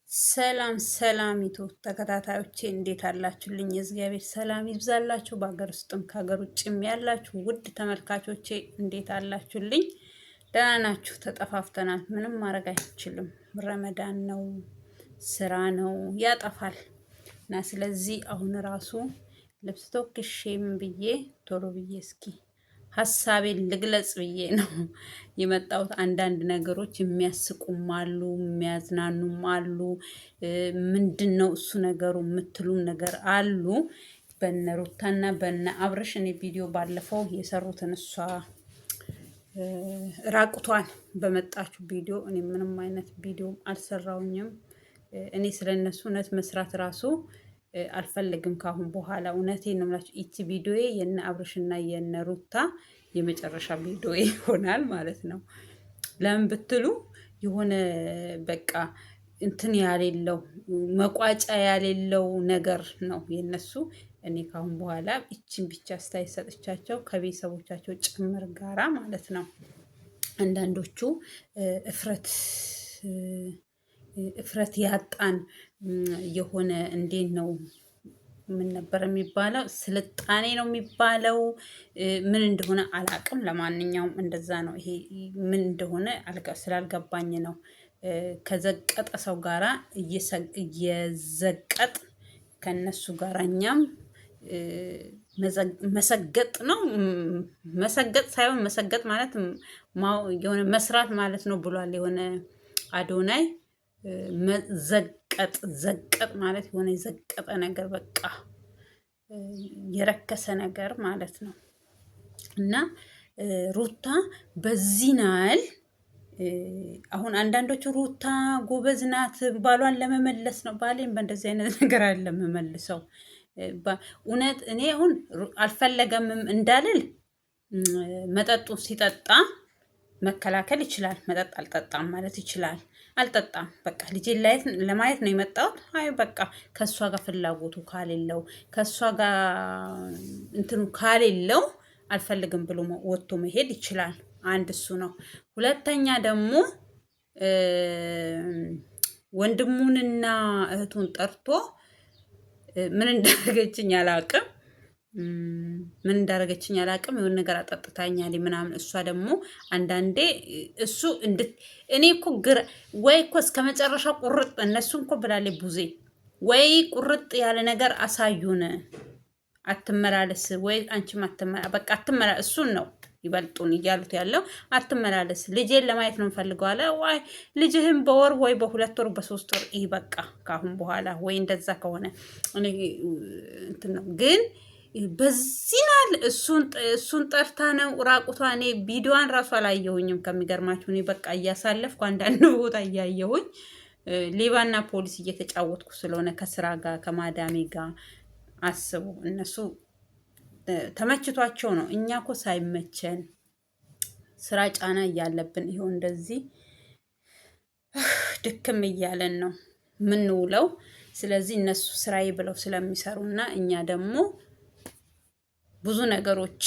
ሰላም ሰላሚቱ ተከታታዮቼ እንዴት አላችሁልኝ? የእግዚአብሔር ሰላም ይብዛላችሁ። በሀገር ውስጥም ከሀገር ውጭም ያላችሁ ውድ ተመልካቾቼ እንዴት አላችሁልኝ? ደህና ናችሁ? ተጠፋፍተናል። ምንም ማድረግ አይችልም። ረመዳን ነው፣ ስራ ነው፣ ያጠፋል እና ስለዚህ አሁን ራሱ ልብስ ተወክሼም ብዬ ቶሎ ብዬ እስኪ ሀሳቤን ልግለጽ ብዬ ነው የመጣሁት። አንዳንድ ነገሮች የሚያስቁም አሉ፣ የሚያዝናኑም አሉ። ምንድን ነው እሱ ነገሩ የምትሉም ነገር አሉ። በነ ሩታና በነ አብርሽ እኔ ቪዲዮ ባለፈው የሰሩትን እሷ ራቁቷን በመጣችሁ ቪዲዮ እኔ ምንም አይነት ቪዲዮ አልሰራውኝም። እኔ ስለነሱ እውነት መስራት ራሱ አልፈልግም ካሁን በኋላ። እውነቴን ነው የምላችሁ። ይቺ ቪዲዮዬ የነ አብርሽና የነ ሩታ የመጨረሻ ቪዲዮ ይሆናል ማለት ነው። ለምን ብትሉ የሆነ በቃ እንትን ያሌለው መቋጫ ያሌለው ነገር ነው የነሱ። እኔ ካሁን በኋላ ይችን ብቻ አስተያየት ሰጥቻቸው ከቤተሰቦቻቸው ጭምር ጋራ ማለት ነው። አንዳንዶቹ እፍረት ያጣን የሆነ እንዴት ነው ምን ነበር የሚባለው? ስልጣኔ ነው የሚባለው። ምን እንደሆነ አላቅም። ለማንኛውም እንደዛ ነው። ይሄ ምን እንደሆነ ስላልገባኝ ነው። ከዘቀጠ ሰው ጋራ እየዘቀጥ ከነሱ ጋራ እኛም መሰገጥ ነው። መሰገጥ ሳይሆን መሰገጥ ማለት የሆነ መስራት ማለት ነው ብሏል የሆነ አዶናይ። ዘቀጥ ማለት የሆነ የዘቀጠ ነገር በቃ የረከሰ ነገር ማለት ነው። እና ሩታ በዚህ ናል። አሁን አንዳንዶቹ ሩታ ጎበዝ ናት ባሏን ለመመለስ ነው። ባሌን በእንደዚህ አይነት ነገር አለ መመልሰው። እውነት እኔ አሁን አልፈለገምም እንዳልል መጠጡ ሲጠጣ መከላከል ይችላል። መጠጥ አልጠጣም ማለት ይችላል። አልጠጣም በቃ ልጄን ለማየት ነው የመጣሁት። አይ በቃ ከእሷ ጋር ፍላጎቱ ካሌለው ከእሷ ጋር እንትኑ ካሌለው አልፈልግም ብሎ ወጥቶ መሄድ ይችላል። አንድ እሱ ነው። ሁለተኛ ደግሞ ወንድሙንና እህቱን ጠርቶ ምን እንዳደረገችኝ አላውቅም። የሆነ ነገር አጠጥታኛል ምናምን። እሷ ደግሞ አንዳንዴ እሱ እኔ እኮ ወይ እኮ እስከ መጨረሻ ቁርጥ እነሱ እኮ ብላለች ቡዜ ወይ ቁርጥ ያለ ነገር አሳዩን። አትመላለስ ወይ አንቺም በቃ አትመላለስ። እሱን ነው ይበልጡን እያሉት ያለው። አትመላለስ ልጄን ለማየት ነው እንፈልገው አለ። ዋይ ልጅህም በወር ወይ በሁለት ወር በሶስት ወር ይህ በቃ ካሁን በኋላ ወይ እንደዛ ከሆነ እንትን ነው። ግን በዚህ ናል እሱን ጠርታ ነው ራቁቷ። እኔ ቪዲዮዋን ራሱ አላየሁኝም ከሚገርማችሁ። እኔ በቃ እያሳለፍኩ አንዳንድ ቦታ እያየሁኝ ሌባና ፖሊስ እየተጫወትኩ ስለሆነ ከስራ ጋር ከማዳሜ ጋር አስቡ። እነሱ ተመችቷቸው ነው። እኛ እኮ ሳይመቸን ስራ ጫና እያለብን ይኸው እንደዚህ ድክም እያለን ነው ምንውለው። ስለዚህ እነሱ ስራዬ ብለው ስለሚሰሩና እኛ ደግሞ ብዙ ነገሮች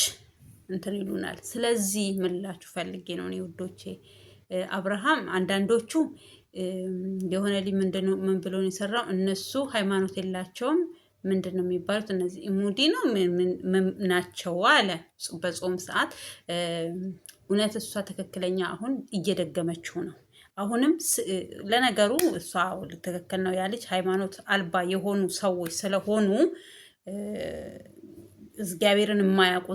እንትን ይሉናል። ስለዚህ ምላችሁ ፈልጌ ነው እኔ ውዶቼ። አብርሃም አንዳንዶቹ የሆነ ምን ብሎ ነው የሰራው? እነሱ ሃይማኖት የላቸውም ምንድን ነው የሚባሉት እነዚህ ኢሙዲ ነው ናቸው አለ በጾም ሰዓት። እውነት እሷ ትክክለኛ አሁን እየደገመችው ነው። አሁንም ለነገሩ እሷ ትክክል ነው ያለች። ሃይማኖት አልባ የሆኑ ሰዎች ስለሆኑ እግዚአብሔርን የማያውቁ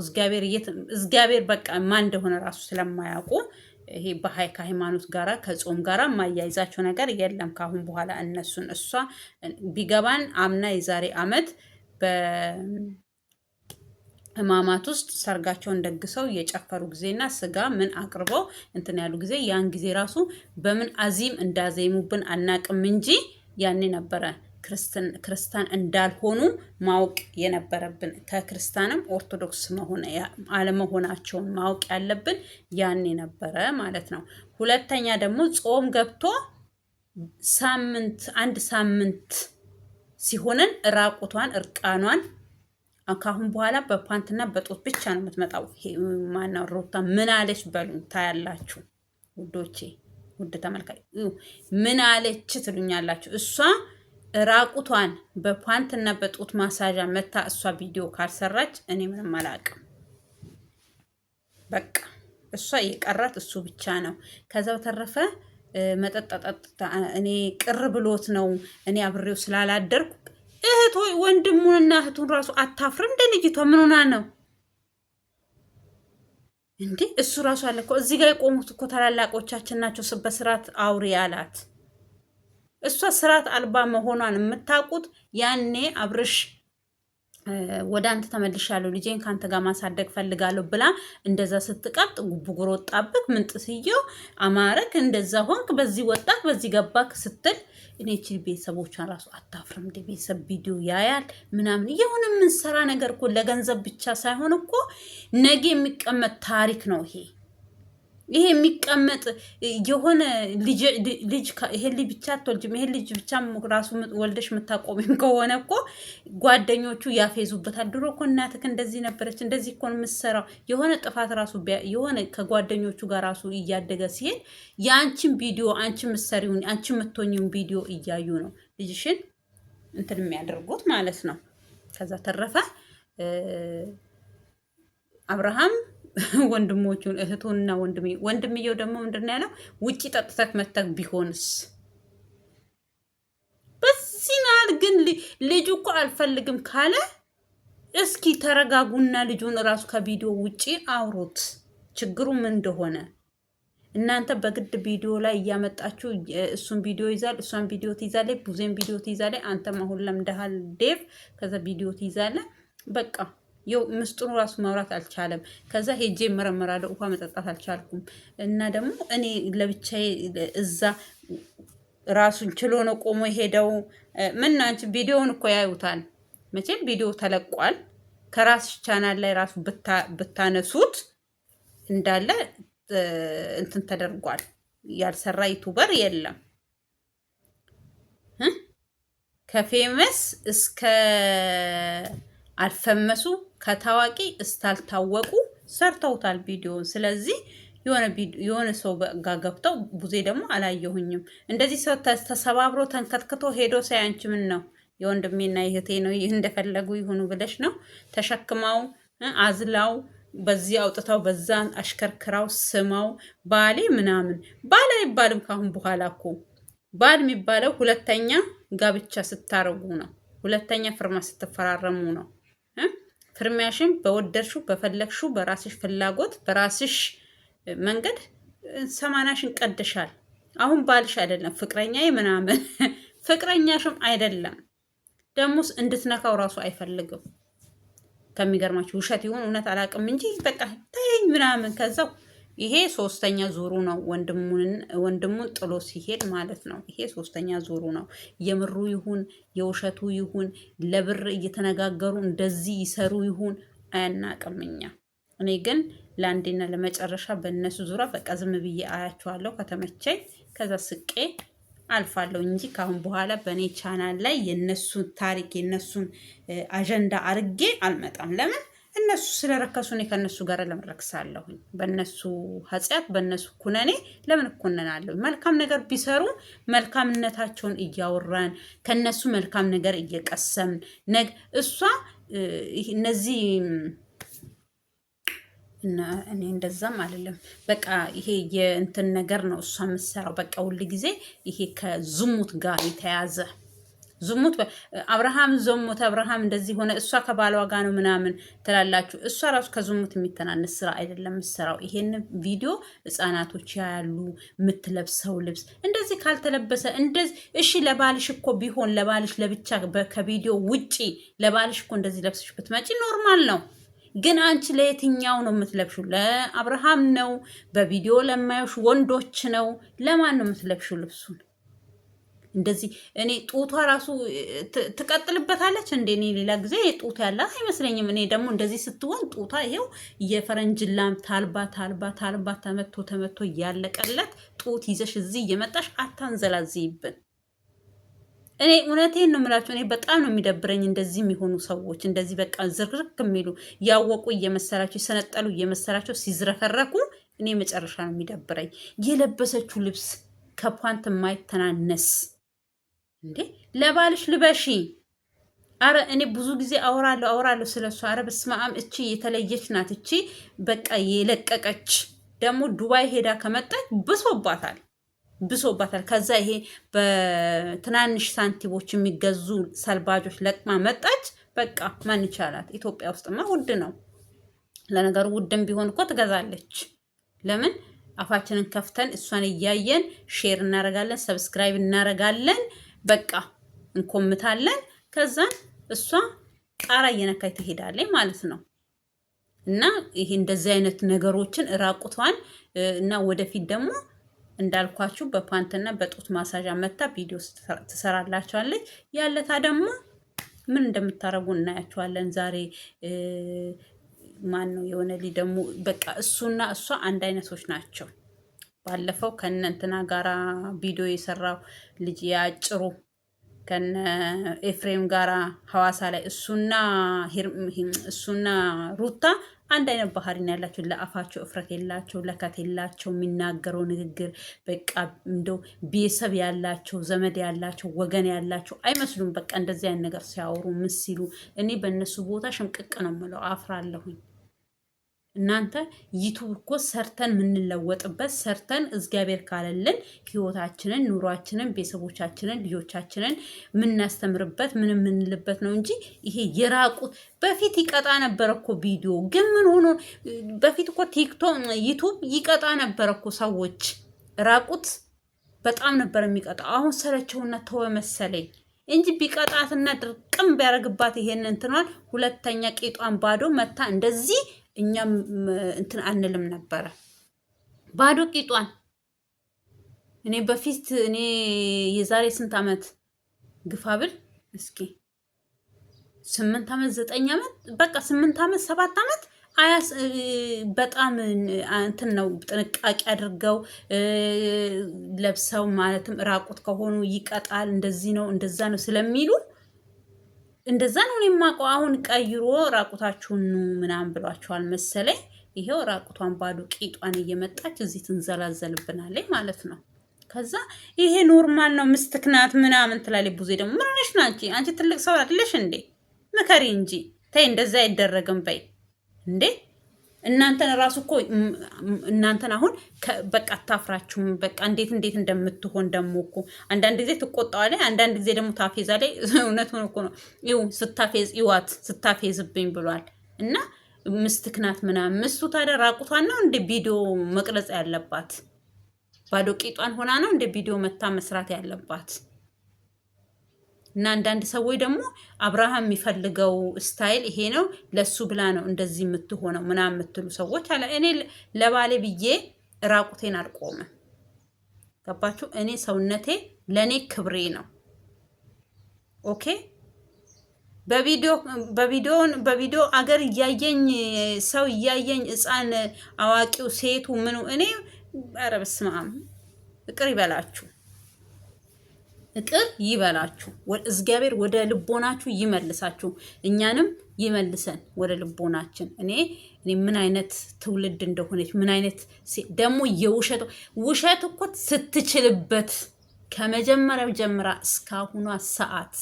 እግዚአብሔር በቃ ማን እንደሆነ ራሱ ስለማያውቁ ይሄ ከሃይማኖት ጋራ ከጾም ጋራ የማያይዛቸው ነገር የለም ካሁን በኋላ እነሱን። እሷ ቢገባን አምና የዛሬ አመት በህማማት ውስጥ ሰርጋቸውን ደግሰው እየጨፈሩ ጊዜና ስጋ ምን አቅርበው እንትን ያሉ ጊዜ ያን ጊዜ ራሱ በምን አዚም እንዳዜሙብን አናቅም እንጂ ያኔ ነበረ ክርስቲያን እንዳልሆኑ ማወቅ የነበረብን። ከክርስቲያንም ኦርቶዶክስ አለመሆናቸውን ማወቅ ያለብን ያኔ ነበረ ማለት ነው። ሁለተኛ ደግሞ ጾም ገብቶ አንድ ሳምንት ሲሆነን ራቁቷን እርቃኗን ካሁን በኋላ በፓንትና በጦት ብቻ ነው የምትመጣው። ማነው ሩታ ምን አለች በሉ ታያላችሁ ውዶቼ። ውድ ተመልካች ምን አለች ትሉኛላችሁ? እሷ ራቁቷን በፓንትና በጡት ማሳዣ መታ እሷ ቪዲዮ ካልሰራች እኔ ምንም አላውቅም። በቃ እሷ የቀራት እሱ ብቻ ነው። ከዛ በተረፈ መጠጥ ጠጥታ እኔ ቅር ብሎት ነው እኔ አብሬው ስላላደርኩ እህት ወንድሙንና እህቱን ራሱ አታፍርም እንደ ልጅቷ ምን ሆና ነው እንዴ? እሱ ራሱ አለ እኮ እዚህ ጋር የቆሙት እኮ ታላላቆቻችን ናቸው። በስርዓት አውሪ አላት። እሷ ስርዓት አልባ መሆኗን የምታውቁት ያኔ አብርሽ ወደ አንተ ተመልሻለሁ ልጄን ከአንተ ጋር ማሳደግ ፈልጋለሁ ብላ እንደዛ ስትቀብጥ ጉብጉር ወጣብክ፣ ምንጥስየው አማረክ፣ እንደዛ ሆንክ፣ በዚህ ወጣክ፣ በዚህ ገባክ ስትል እኔ ችል ቤተሰቦቿን ራሱ አታፍርም እንደ ቤተሰብ ቪዲዮ ያያል ምናምን የሆነ የምንሰራ ነገር እኮ ለገንዘብ ብቻ ሳይሆን እኮ ነገ የሚቀመጥ ታሪክ ነው ይሄ የሚቀመጥ የሆነ ልጅ ይሄ ልጅ ብቻ አትወልጅም። ይሄ ልጅ ብቻ ራሱ ወልደሽ የምታቆሚም ከሆነ እኮ ጓደኞቹ ያፌዙበታል። ድሮ እኮ እናትክ እንደዚህ ነበረች፣ እንደዚህ እኮ የምትሰራው የሆነ ጥፋት ራሱ የሆነ ከጓደኞቹ ጋር ራሱ እያደገ ሲሄድ የአንቺን ቪዲዮ አንቺ የምትሰሪውን አንቺ የምትሆኚውን ቪዲዮ እያዩ ነው ልጅሽን እንትን የሚያደርጉት ማለት ነው። ከዛ ተረፈ አብርሃም ወንድሞቹን እህቱንና ወንድምየው ደግሞ ምንድን ያለው ውጪ ጠጥተክ መተክ ቢሆንስ? በዚህ ናል ግን ልጁ እኮ አልፈልግም ካለ እስኪ ተረጋጉና ልጁን እራሱ ከቪዲዮ ውጪ አውሩት፣ ችግሩ ምን እንደሆነ። እናንተ በግድ ቪዲዮ ላይ እያመጣችሁ እሱን ቪዲዮ ይዛል፣ እሷን ቪዲዮ ትይዛለች፣ ቡዜን ቪዲዮ ትይዛለች። አንተም አሁን ለምደሃል ዴቭ፣ ከዛ ቪዲዮ ትይዛለህ። በቃ ምስጢሩ ራሱ ማውራት አልቻለም። ከዛ ሄጄ መረመራለሁ፣ ውሃ መጠጣት አልቻልኩም። እና ደግሞ እኔ ለብቻዬ እዛ ራሱን ችሎ ነው ቆሞ የሄደው። ምን አንቺ ቪዲዮውን እኮ ያዩታል መቼም ቪዲዮ ተለቋል። ከራስሽ ቻናል ላይ ራሱ ብታነሱት እንዳለ እንትን ተደርጓል። ያልሰራ ዩቱበር የለም። ከፌመስ እስከ አልፈመሱ ከታዋቂ እስታልታወቁ ሰርተውታል ቪዲዮን። ስለዚህ የሆነ ሰው ጋር ገብተው ቡዜ ደግሞ አላየሁኝም እንደዚህ ሰው ተሰባብሮ ተንከትክቶ ሄዶ ሳያንቺ ምን ነው የወንድሜና የእህቴ ነው ይህ እንደፈለጉ ይሁኑ ብለሽ ነው ተሸክማው አዝላው በዚህ አውጥታው በዛን አሽከርክራው ስማው ባሌ ምናምን ባል አይባልም። ካሁን በኋላ እኮ ባል የሚባለው ሁለተኛ ጋብቻ ስታረጉ ነው። ሁለተኛ ፍርማ ስትፈራረሙ ነው። ፍርሚያሽን በወደድሽው በፈለግሽው በራስሽ ፍላጎት በራስሽ መንገድ ሰማናሽን ቀድሻል። አሁን ባልሽ አይደለም ፍቅረኛዬ ምናምን ፍቅረኛሽም አይደለም። ደሞስ እንድትነካው ራሱ አይፈልግም። ከሚገርማችሁ ውሸት ይሁን እውነት አላውቅም እንጂ በቃ ተይኝ ምናምን ከዛው ይሄ ሶስተኛ ዙሩ ነው። ወንድሙን ጥሎ ሲሄድ ማለት ነው። ይሄ ሶስተኛ ዙሩ ነው። የምሩ ይሁን የውሸቱ ይሁን ለብር እየተነጋገሩ እንደዚህ ይሰሩ ይሁን አያናቅም እኛ። እኔ ግን ለአንዴና ለመጨረሻ በእነሱ ዙሪያ በቃ ዝም ብዬ አያቸዋለሁ። ከተመቸኝ ከዛ ስቄ አልፋለሁ እንጂ ካሁን በኋላ በእኔ ቻናል ላይ የነሱን ታሪክ የነሱን አጀንዳ አርጌ አልመጣም። ለምን? እነሱ ስለረከሱ እኔ ከነሱ ጋር ለምረክሳለሁኝ። በእነሱ ኃጢአት በእነሱ ኩነኔ ለምን እኮነናለሁ? መልካም ነገር ቢሰሩ መልካምነታቸውን እያወራን ከነሱ መልካም ነገር እየቀሰምን እሷ እነዚህ እኔ እንደዛም አይደለም። በቃ ይሄ የእንትን ነገር ነው እሷ የምትሰራው። በቃ ሁል ጊዜ ይሄ ከዝሙት ጋር የተያዘ ዝሙት አብርሃም ዘሞተ፣ አብርሃም እንደዚህ ሆነ፣ እሷ ከባሏ ጋር ነው ምናምን ትላላችሁ። እሷ ራሱ ከዝሙት የሚተናነስ ስራ አይደለም የምትሰራው። ይሄን ቪዲዮ ህጻናቶች ያያሉ። የምትለብሰው ልብስ እንደዚህ ካልተለበሰ እንደዚህ እሺ፣ ለባልሽ እኮ ቢሆን ለባልሽ ለብቻ ከቪዲዮ ውጪ ለባልሽ እኮ እንደዚህ ለብስሽ ብትመጪ ኖርማል ነው። ግን አንቺ ለየትኛው ነው የምትለብሹ? ለአብርሃም ነው? በቪዲዮ ለማዮሽ ወንዶች ነው? ለማን ነው የምትለብሹ ልብሱን? እንደዚህ እኔ ጡቷ ራሱ ትቀጥልበታለች እንዴ? እኔ ሌላ ጊዜ ጡት ያላት አይመስለኝም። እኔ ደግሞ እንደዚህ ስትሆን ጡቷ ይሄው የፈረንጅላም ታልባ ተመቶ እያለቀለት ጡት ይዘሽ እዚህ እየመጣሽ አታንዘላዝይብን። እኔ እውነቴን ነው የምላቸው። እኔ በጣም ነው የሚደብረኝ እንደዚህ የሚሆኑ ሰዎች፣ እንደዚህ በቃ ዝርክርክ የሚሉ ያወቁ እየመሰላቸው የሰነጠሉ እየመሰላቸው ሲዝረከረኩ እኔ መጨረሻ ነው የሚደብረኝ። የለበሰችው ልብስ ከፓንት የማይተናነስ እንዴ ለባልሽ ልበሺ። አረ እኔ ብዙ ጊዜ አወራለሁ ስለሷ። አረ በስመ አብ እቺ የተለየች ናት። እቺ በቃ የለቀቀች ደግሞ ዱባይ ሄዳ ከመጣች ብሶባታል። ከዛ ይሄ በትናንሽ ሳንቲሞች የሚገዙ ሰልባጆች ለቅማ መጣች። በቃ ማን ይቻላት? ኢትዮጵያ ውስጥማ ውድ ነው። ለነገሩ ውድም ቢሆን እኮ ትገዛለች። ለምን አፋችንን ከፍተን እሷን እያየን ሼር እናረጋለን፣ ሰብስክራይብ እናረጋለን፣ በቃ እንኮምታለን። ከዛን እሷ ጣራ እየነካይ ትሄዳለች ማለት ነው። እና ይሄ እንደዚህ አይነት ነገሮችን ራቁቷን እና ወደፊት ደግሞ እንዳልኳችሁ በፓንትና በጡት ማሳዣ መታ ቪዲዮ ትሰራላችኋለች። ያለታ ደግሞ ምን እንደምታረጉ እናያችኋለን። ዛሬ ማን ነው የሆነ ልጅ ደግሞ በቃ እሱና እሷ አንድ አይነቶች ናቸው። ባለፈው ከነ እንትና ጋራ ቪዲዮ የሰራው ልጅ ያጭሩ ከነ ኤፍሬም ጋራ ሐዋሳ ላይ እሱና ሩታ አንድ አይነት ባህሪ ነው ያላቸው። ለአፋቸው እፍረት የላቸው፣ ለከት የላቸው። የሚናገረው ንግግር በቃ እንደው ቤተሰብ ያላቸው፣ ዘመድ ያላቸው፣ ወገን ያላቸው አይመስሉም። በቃ እንደዚህ አይነት ነገር ሲያወሩ ምን ሲሉ እኔ በእነሱ ቦታ ሽምቅቅ ነው የምለው፣ አፍራለሁኝ። እናንተ ዩቱብ እኮ ሰርተን የምንለወጥበት ሰርተን እግዚአብሔር ካለልን ህይወታችንን፣ ኑሯችንን፣ ቤተሰቦቻችንን፣ ልጆቻችንን የምናስተምርበት ምን የምንልበት ነው እንጂ ይሄ የራቁት በፊት ይቀጣ ነበር እኮ ቪዲዮ። ግን ምን ሆኖ በፊት እኮ ቲክቶክ ዩቱብ ይቀጣ ነበር እኮ ሰዎች ራቁት በጣም ነበር የሚቀጣ። አሁን ሰለቸውና ተወ መሰለኝ እንጂ ቢቀጣትና ድርቅም ቢያደርግባት ይሄን እንትኗን ሁለተኛ ቂጧን ባዶ መታ እንደዚህ እኛም እንትን አንልም ነበረ። ባዶ ቂጧን እኔ የዛሬ ስንት ዓመት ግፋብል እስኪ 8 ዓመት 9 ዓመት በቃ 8 ዓመት 7 ዓመት በጣም እንትን ነው ጥንቃቄ አድርገው ለብሰው ማለትም ራቁት ከሆኑ ይቀጣል፣ እንደዚህ ነው እንደዛ ነው ስለሚሉ እንደዛ ነው የማውቀው። አሁን ቀይሮ ራቁታችሁን ምናምን ብሏቸዋል መሰለኝ። ይሄው ራቁቷን ባዶ ቂጧን እየመጣች እዚህ ትንዘላዘልብናለች ማለት ነው። ከዛ ይሄ ኖርማል ነው ምስትክናት ምናምን ትላለች። ቡዜ ደግሞ ምን ሆነሽ ነው አንቺ ትልቅ ሰው አይደለሽ እንዴ? ምከሪ እንጂ ተይ፣ እንደዛ አይደረግም በይ እንዴ። እናንተን ራሱ እኮ እናንተን አሁን በቃ አታፍራችሁም። በቃ እንዴት እንደምትሆን ደግሞ እኮ አንዳንድ ጊዜ ትቆጣዋለች፣ አንዳንድ ጊዜ ደግሞ ታፌዛለች። እውነቱን እኮ ነው። ይኸው ስታፌዝ ይዋት ስታፌዝብኝ ብሏል። እና ምስትክናት ምናምን ምስቱ ታዲያ ራቁቷን ነው እንደ ቪዲዮ መቅረጽ ያለባት? ባዶ ቂጧን ሆና ነው እንደ ቪዲዮ መታ መስራት ያለባት? እና አንዳንድ ሰዎች ደግሞ አብርሃም የሚፈልገው ስታይል ይሄ ነው፣ ለሱ ብላ ነው እንደዚህ የምትሆነው ምናምን የምትሉ ሰዎች አለ። እኔ ለባሌ ብዬ ራቁቴን አልቆምም። ገባችሁ? እኔ ሰውነቴ ለኔ ክብሬ ነው። ኦኬ። በቪዲዮ አገር እያየኝ ሰው እያየኝ ሕፃን አዋቂው ሴቱ ምኑ እኔ ኧረ በስመ አብ ይቅር ይበላችሁ። እግዚአብሔር ወደ ልቦናችሁ ይመልሳችሁ፣ እኛንም ይመልሰን ወደ ልቦናችን። እኔ ምን አይነት ትውልድ እንደሆነች ምን አይነት ደግሞ ውሸት እኮ ስትችልበት ከመጀመሪያው ጀምራ እስካሁኗ ሰዓት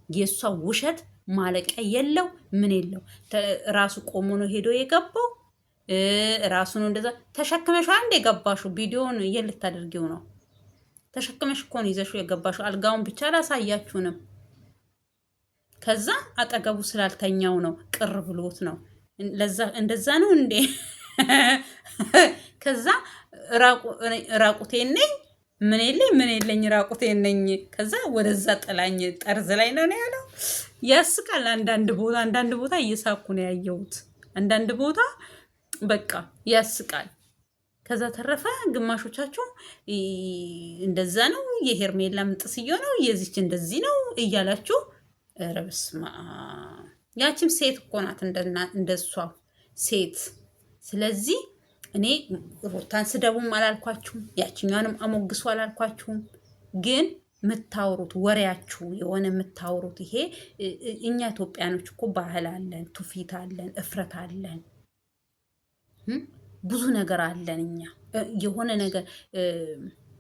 የእሷ ውሸት ማለቂያ የለው ምን የለው። ራሱ ቆሞ ነው ሄዶ የገባው። ራሱ ነው እንደዛ ተሸክመሽ አንድ የገባሽው። ቪዲዮውን ልታደርጊው ነው ተሸክመሽ እኮ ነው ይዘሽው የገባሽው። አልጋውን ብቻ አላሳያችሁንም። ከዛ አጠገቡ ስላልተኛው ነው ቅር ብሎት ነው። እንደዛ ነው እንዴ? ከዛ ራቁቴን ነኝ ምን የለኝ ራቁቴን ነኝ። ከዛ ወደዛ ጥላኝ ጠርዝ ላይ ነው ያለው። ያስቃል። አንዳንድ ቦታ እየሳኩ ነው ያየሁት። አንዳንድ ቦታ በቃ ያስቃል። ከዛ ተረፈ ግማሾቻችሁ እንደዛ ነው፣ የሄርሜላ ምጥስዮ ነው፣ የዚች እንደዚህ ነው እያላችሁ ኧረ በስመ አብ። ያችም ሴት እኮ ናት እንደሷ ሴት። ስለዚህ እኔ ሩታን ስደቡም አላልኳችሁም፣ ያችኛንም አሞግሱ አላልኳችሁም። ግን የምታወሩት ወሬያችሁ የሆነ የምታወሩት ይሄ እኛ ኢትዮጵያኖች እኮ ባህል አለን፣ ትውፊት አለን፣ እፍረት አለን፣ ብዙ ነገር አለን። እኛ የሆነ ነገር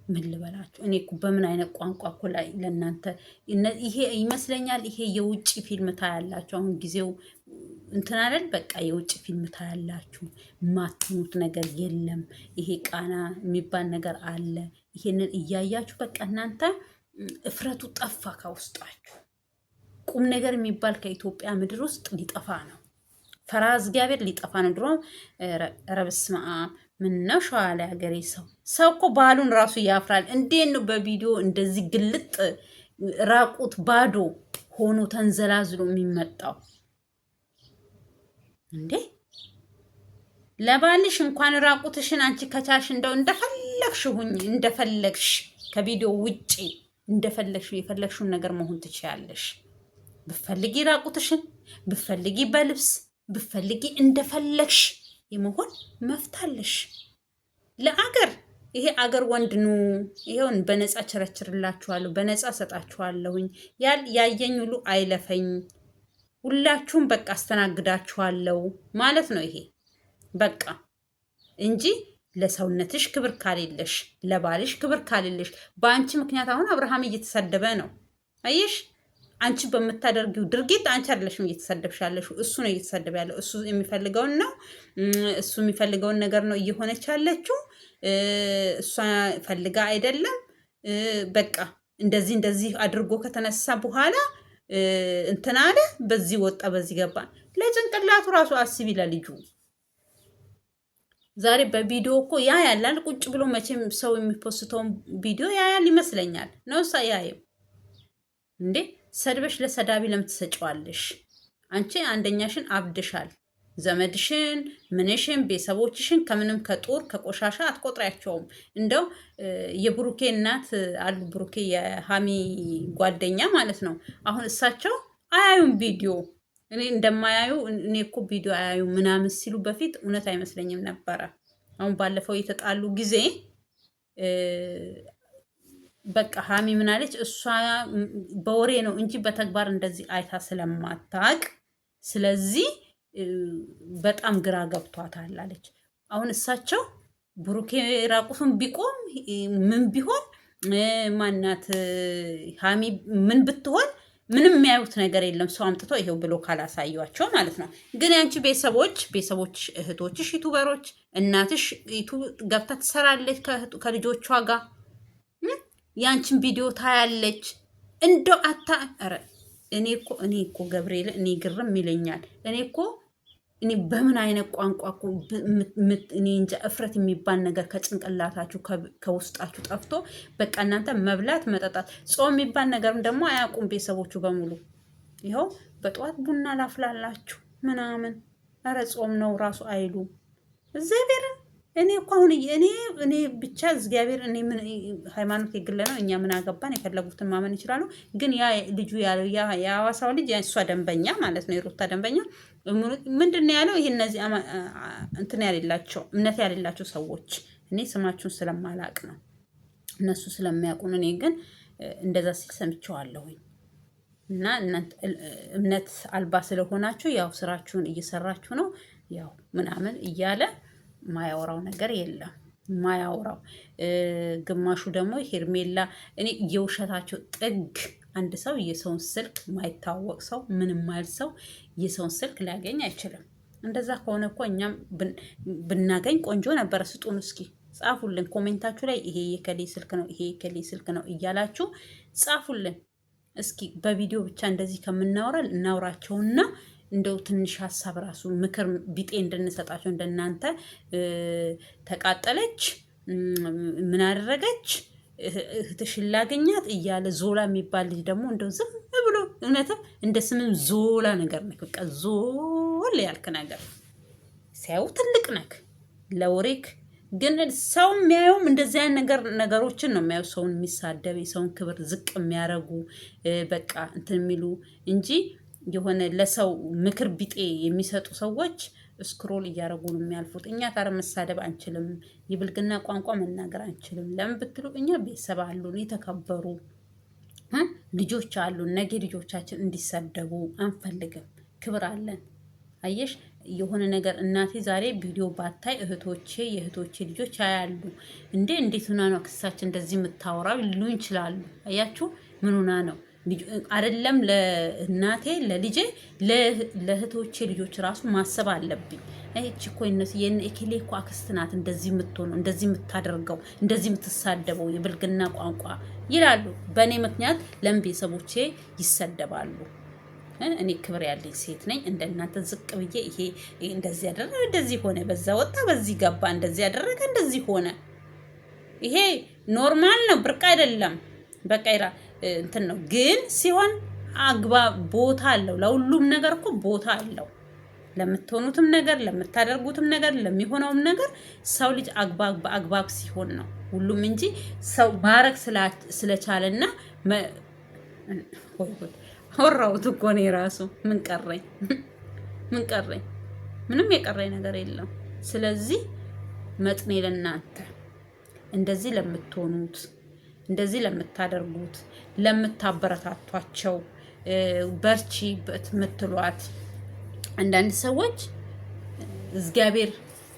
ምን ልበላችሁ እኔ እኮ በምን አይነት ቋንቋ እኮ ላይ ለእናንተ ይሄ ይመስለኛል። ይሄ የውጭ ፊልም ታያላችሁ። አሁን ጊዜው እንትን አይደል? በቃ የውጭ ፊልም ታያላችሁ። ማትሙት ነገር የለም። ይሄ ቃና የሚባል ነገር አለ። ይሄንን እያያችሁ በቃ እናንተ እፍረቱ ጠፋ ከውስጣችሁ። ቁም ነገር የሚባል ከኢትዮጵያ ምድር ውስጥ ሊጠፋ ነው። ፈራ እግዚአብሔር ሊጠፋ ነው። ድሮ ኧረ በስመ አብ ምነው ሸዋ ላይ ሀገሬ ሰው እኮ ባህሉን ራሱ ያፍራል። እንዴት ነው በቪዲዮ እንደዚህ ግልጥ ራቁት ባዶ ሆኖ ተንዘላዝሎ የሚመጣው እንዴ? ለባልሽ እንኳን ራቁትሽን አንቺ ከቻልሽ እንደው እንደፈለግሽ ሁኝ፣ እንደፈለግሽ ከቪዲዮ ውጪ እንደፈለግሽ የፈለግሽውን ነገር መሆን ትችያለሽ። ብፈልጊ ራቁትሽን፣ ብፈልጊ በልብስ ብፈልጊ እንደፈለግሽ የመሆን መፍታለሽ። ለአገር ይሄ አገር ወንድ ኑ ይሄውን በነፃ ቸረችርላችኋለሁ፣ በነፃ ሰጣችኋለሁኝ። ያየኝ ሁሉ አይለፈኝ፣ ሁላችሁም በቃ አስተናግዳችኋለሁ ማለት ነው። ይሄ በቃ እንጂ ለሰውነትሽ ክብር ካሌለሽ፣ ለባልሽ ክብር ካሌለሽ፣ በአንቺ ምክንያት አሁን አብርሃም እየተሰደበ ነው። አየሽ? አንቺ በምታደርጊው ድርጊት አንቺ አይደለሽም እየተሰደብሽ ያለሽው፣ እሱ ነው እየተሰደበ ያለው። እሱ የሚፈልገውን ነው፣ እሱ የሚፈልገውን ነገር ነው እየሆነች ያለችው። እሷ ፈልጋ አይደለም። በቃ እንደዚህ አድርጎ ከተነሳ በኋላ እንትን አለ፣ በዚህ ወጣ፣ በዚህ ገባ። ለጭንቅላቱ ራሱ አስቢ ለልጁ። ዛሬ በቪዲዮ እኮ ያ ያላል ቁጭ ብሎ መቼም ሰው የሚፖስተውን ቪዲዮ ያያል ይመስለኛል። ነው ሳያየው እንዴ? ሰድበሽ ለሰዳቢ ለምን ትሰጪዋለሽ? አንቺ አንደኛሽን አብድሻል። ዘመድሽን፣ ምንሽን፣ ቤተሰቦችሽን ከምንም ከጦር ከቆሻሻ አትቆጥሪያቸውም። እንደው የብሩኬ እናት አሉ፣ ብሩኬ የሃሚ ጓደኛ ማለት ነው። አሁን እሳቸው አያዩም ቪዲዮ። እኔ እንደማያዩ እኔ እኮ ቪዲዮ አያዩ ምናምን ሲሉ በፊት እውነት አይመስለኝም ነበረ። አሁን ባለፈው የተጣሉ ጊዜ በቃ ሀሚ ምናለች? እሷ በወሬ ነው እንጂ በተግባር እንደዚህ አይታ ስለማታቅ ስለዚህ በጣም ግራ ገብቷታል አለች። አሁን እሳቸው ብሩኬ ራቁቱን ቢቆም ምን ቢሆን ማናት ሀሚ ምን ብትሆን ምንም የሚያዩት ነገር የለም። ሰው አምጥቶ ይሄው ብሎ ካላሳያቸው ማለት ነው። ግን ያንቺ ቤተሰቦች፣ እህቶችሽ ዩቱበሮች፣ እናትሽ ዩቱብ ገብታ ትሰራለች ከልጆቿ ጋር ያንቺን ቪዲዮ ታያለች። እንደው ኧረ እኔ እኮ ገብርኤል እኔ ግርም ይለኛል። እኔ በምን አይነት ቋንቋ እኮ እኔ እንጃ እፍረት የሚባል ነገር ከጭንቅላታችሁ ከውስጣችሁ ጠፍቶ በቃ እናንተ መብላት መጠጣት፣ ጾም የሚባል ነገርም ደግሞ አያውቁም ቤተሰቦቹ በሙሉ። ይኸው በጠዋት ቡና ላፍላላችሁ ምናምን፣ ኧረ ጾም ነው ራሱ አይሉ እግዚአብሔርን። እኔ እኮ አሁን እኔ ብቻ እግዚአብሔር እኔ ምን ሃይማኖት የግል ነው፣ እኛ ምን አገባን? የፈለጉትን ማመን ይችላሉ። ግን ያ ልጁ ያለው የሐዋሳው ልጅ እሷ ደንበኛ ማለት ነው፣ የሩታ ደንበኛ ምንድን ነው ያለው? ይሄ እነዚህ እንትን ያሌላቸው እምነት ያሌላቸው ሰዎች እኔ ስማችሁን ስለማላቅ ነው እነሱ ስለሚያውቁን፣ እኔ ግን እንደዛ ሲል ሰምቼዋለሁኝ። እና እናንተ እምነት አልባ ስለሆናችሁ ያው ስራችሁን እየሰራችሁ ነው ያው ምናምን እያለ ማያወራው ነገር የለም። ማያወራው ግማሹ ደግሞ ሄርሜላ እኔ የውሸታቸው ጥግ። አንድ ሰው የሰውን ስልክ ማይታወቅ ሰው ምንም ማይል ሰው የሰውን ስልክ ሊያገኝ አይችልም። እንደዛ ከሆነ እኮ እኛም ብናገኝ ቆንጆ ነበረ። ስጡን እስኪ ጻፉልን ኮሜንታችሁ ላይ ይሄ የከሌ ስልክ ነው፣ ይሄ የከሌ ስልክ ነው እያላችሁ ጻፉልን እስኪ። በቪዲዮ ብቻ እንደዚህ ከምናወራ እናውራቸውና እንደው ትንሽ ሀሳብ ራሱ ምክር ቢጤ እንድንሰጣቸው። እንደናንተ ተቃጠለች ምን አደረገች እህትሽን ላገኛት እያለ ዞላ የሚባል ልጅ ደግሞ እንደው ዝም ብሎ እውነትም እንደ ስምም ዞላ ነገር ነክ፣ በቃ ዞል ያልክ ነገር ሲያዩ ትልቅ ነክ ለወሬክ። ግን ሰው የሚያየውም እንደዚህ አይነት ነገሮችን ነው የሚያዩ። ሰውን የሚሳደብ የሰውን ክብር ዝቅ የሚያረጉ በቃ እንትን የሚሉ እንጂ የሆነ ለሰው ምክር ቢጤ የሚሰጡ ሰዎች ስክሮል እያደረጉ ነው የሚያልፉት። እኛ ታዲያ መሳደብ አንችልም፣ የብልግና ቋንቋ መናገር አንችልም። ለምን ብትሉ እኛ ቤተሰብ አሉን፣ የተከበሩ ልጆች አሉን። ነገ ልጆቻችን እንዲሰደቡ አንፈልግም። ክብር አለን። አየሽ የሆነ ነገር እናቴ ዛሬ ቪዲዮ ባታይ የእህቶቼ ልጆች አያሉ እንዴት ሆና ነው ክሳችን እንደዚህ የምታወራው ሊሉ ይችላሉ። አያችሁ ምን ሆና ነው አይደለም ለእናቴ ለልጄ ለእህቶቼ ልጆች ራሱ ማሰብ አለብኝ። እቺ እኮ የእከሌ እኮ አክስት ናት እንደዚህ የምትሆነው እንደዚህ የምታደርገው እንደዚህ የምትሳደበው የብልግና ቋንቋ ይላሉ። በእኔ ምክንያት ለምን ቤተሰቦቼ ይሰደባሉ? እኔ ክብር ያለኝ ሴት ነኝ። እንደናንተ ዝቅ ብዬ ይሄ እንደዚህ ያደረገ እንደዚህ ሆነ፣ በዛ ወጣ በዚህ ገባ፣ እንደዚህ ያደረገ እንደዚህ ሆነ፣ ይሄ ኖርማል ነው፣ ብርቅ አይደለም። በቃ እንትን ነው። ግን ሲሆን ቦታ አለው። ለሁሉም ነገር እኮ ቦታ አለው። ለምትሆኑትም ነገር፣ ለምታደርጉትም ነገር፣ ለሚሆነውም ነገር ሰው ልጅ በአግባብ ሲሆን ነው ሁሉም እንጂ ሰው ማረግ ስለቻለና አወራሁት እኮ እኔ ራሱ ምን ቀረኝ? ምንም የቀረኝ ነገር የለም። ስለዚህ መጥኔ ለእናንተ እንደዚህ ለምትሆኑት፣ እንደዚህ ለምታደርጉት፣ ለምታበረታቷቸው፣ በርቺ የምትሏት አንዳንድ ሰዎች እግዚአብሔር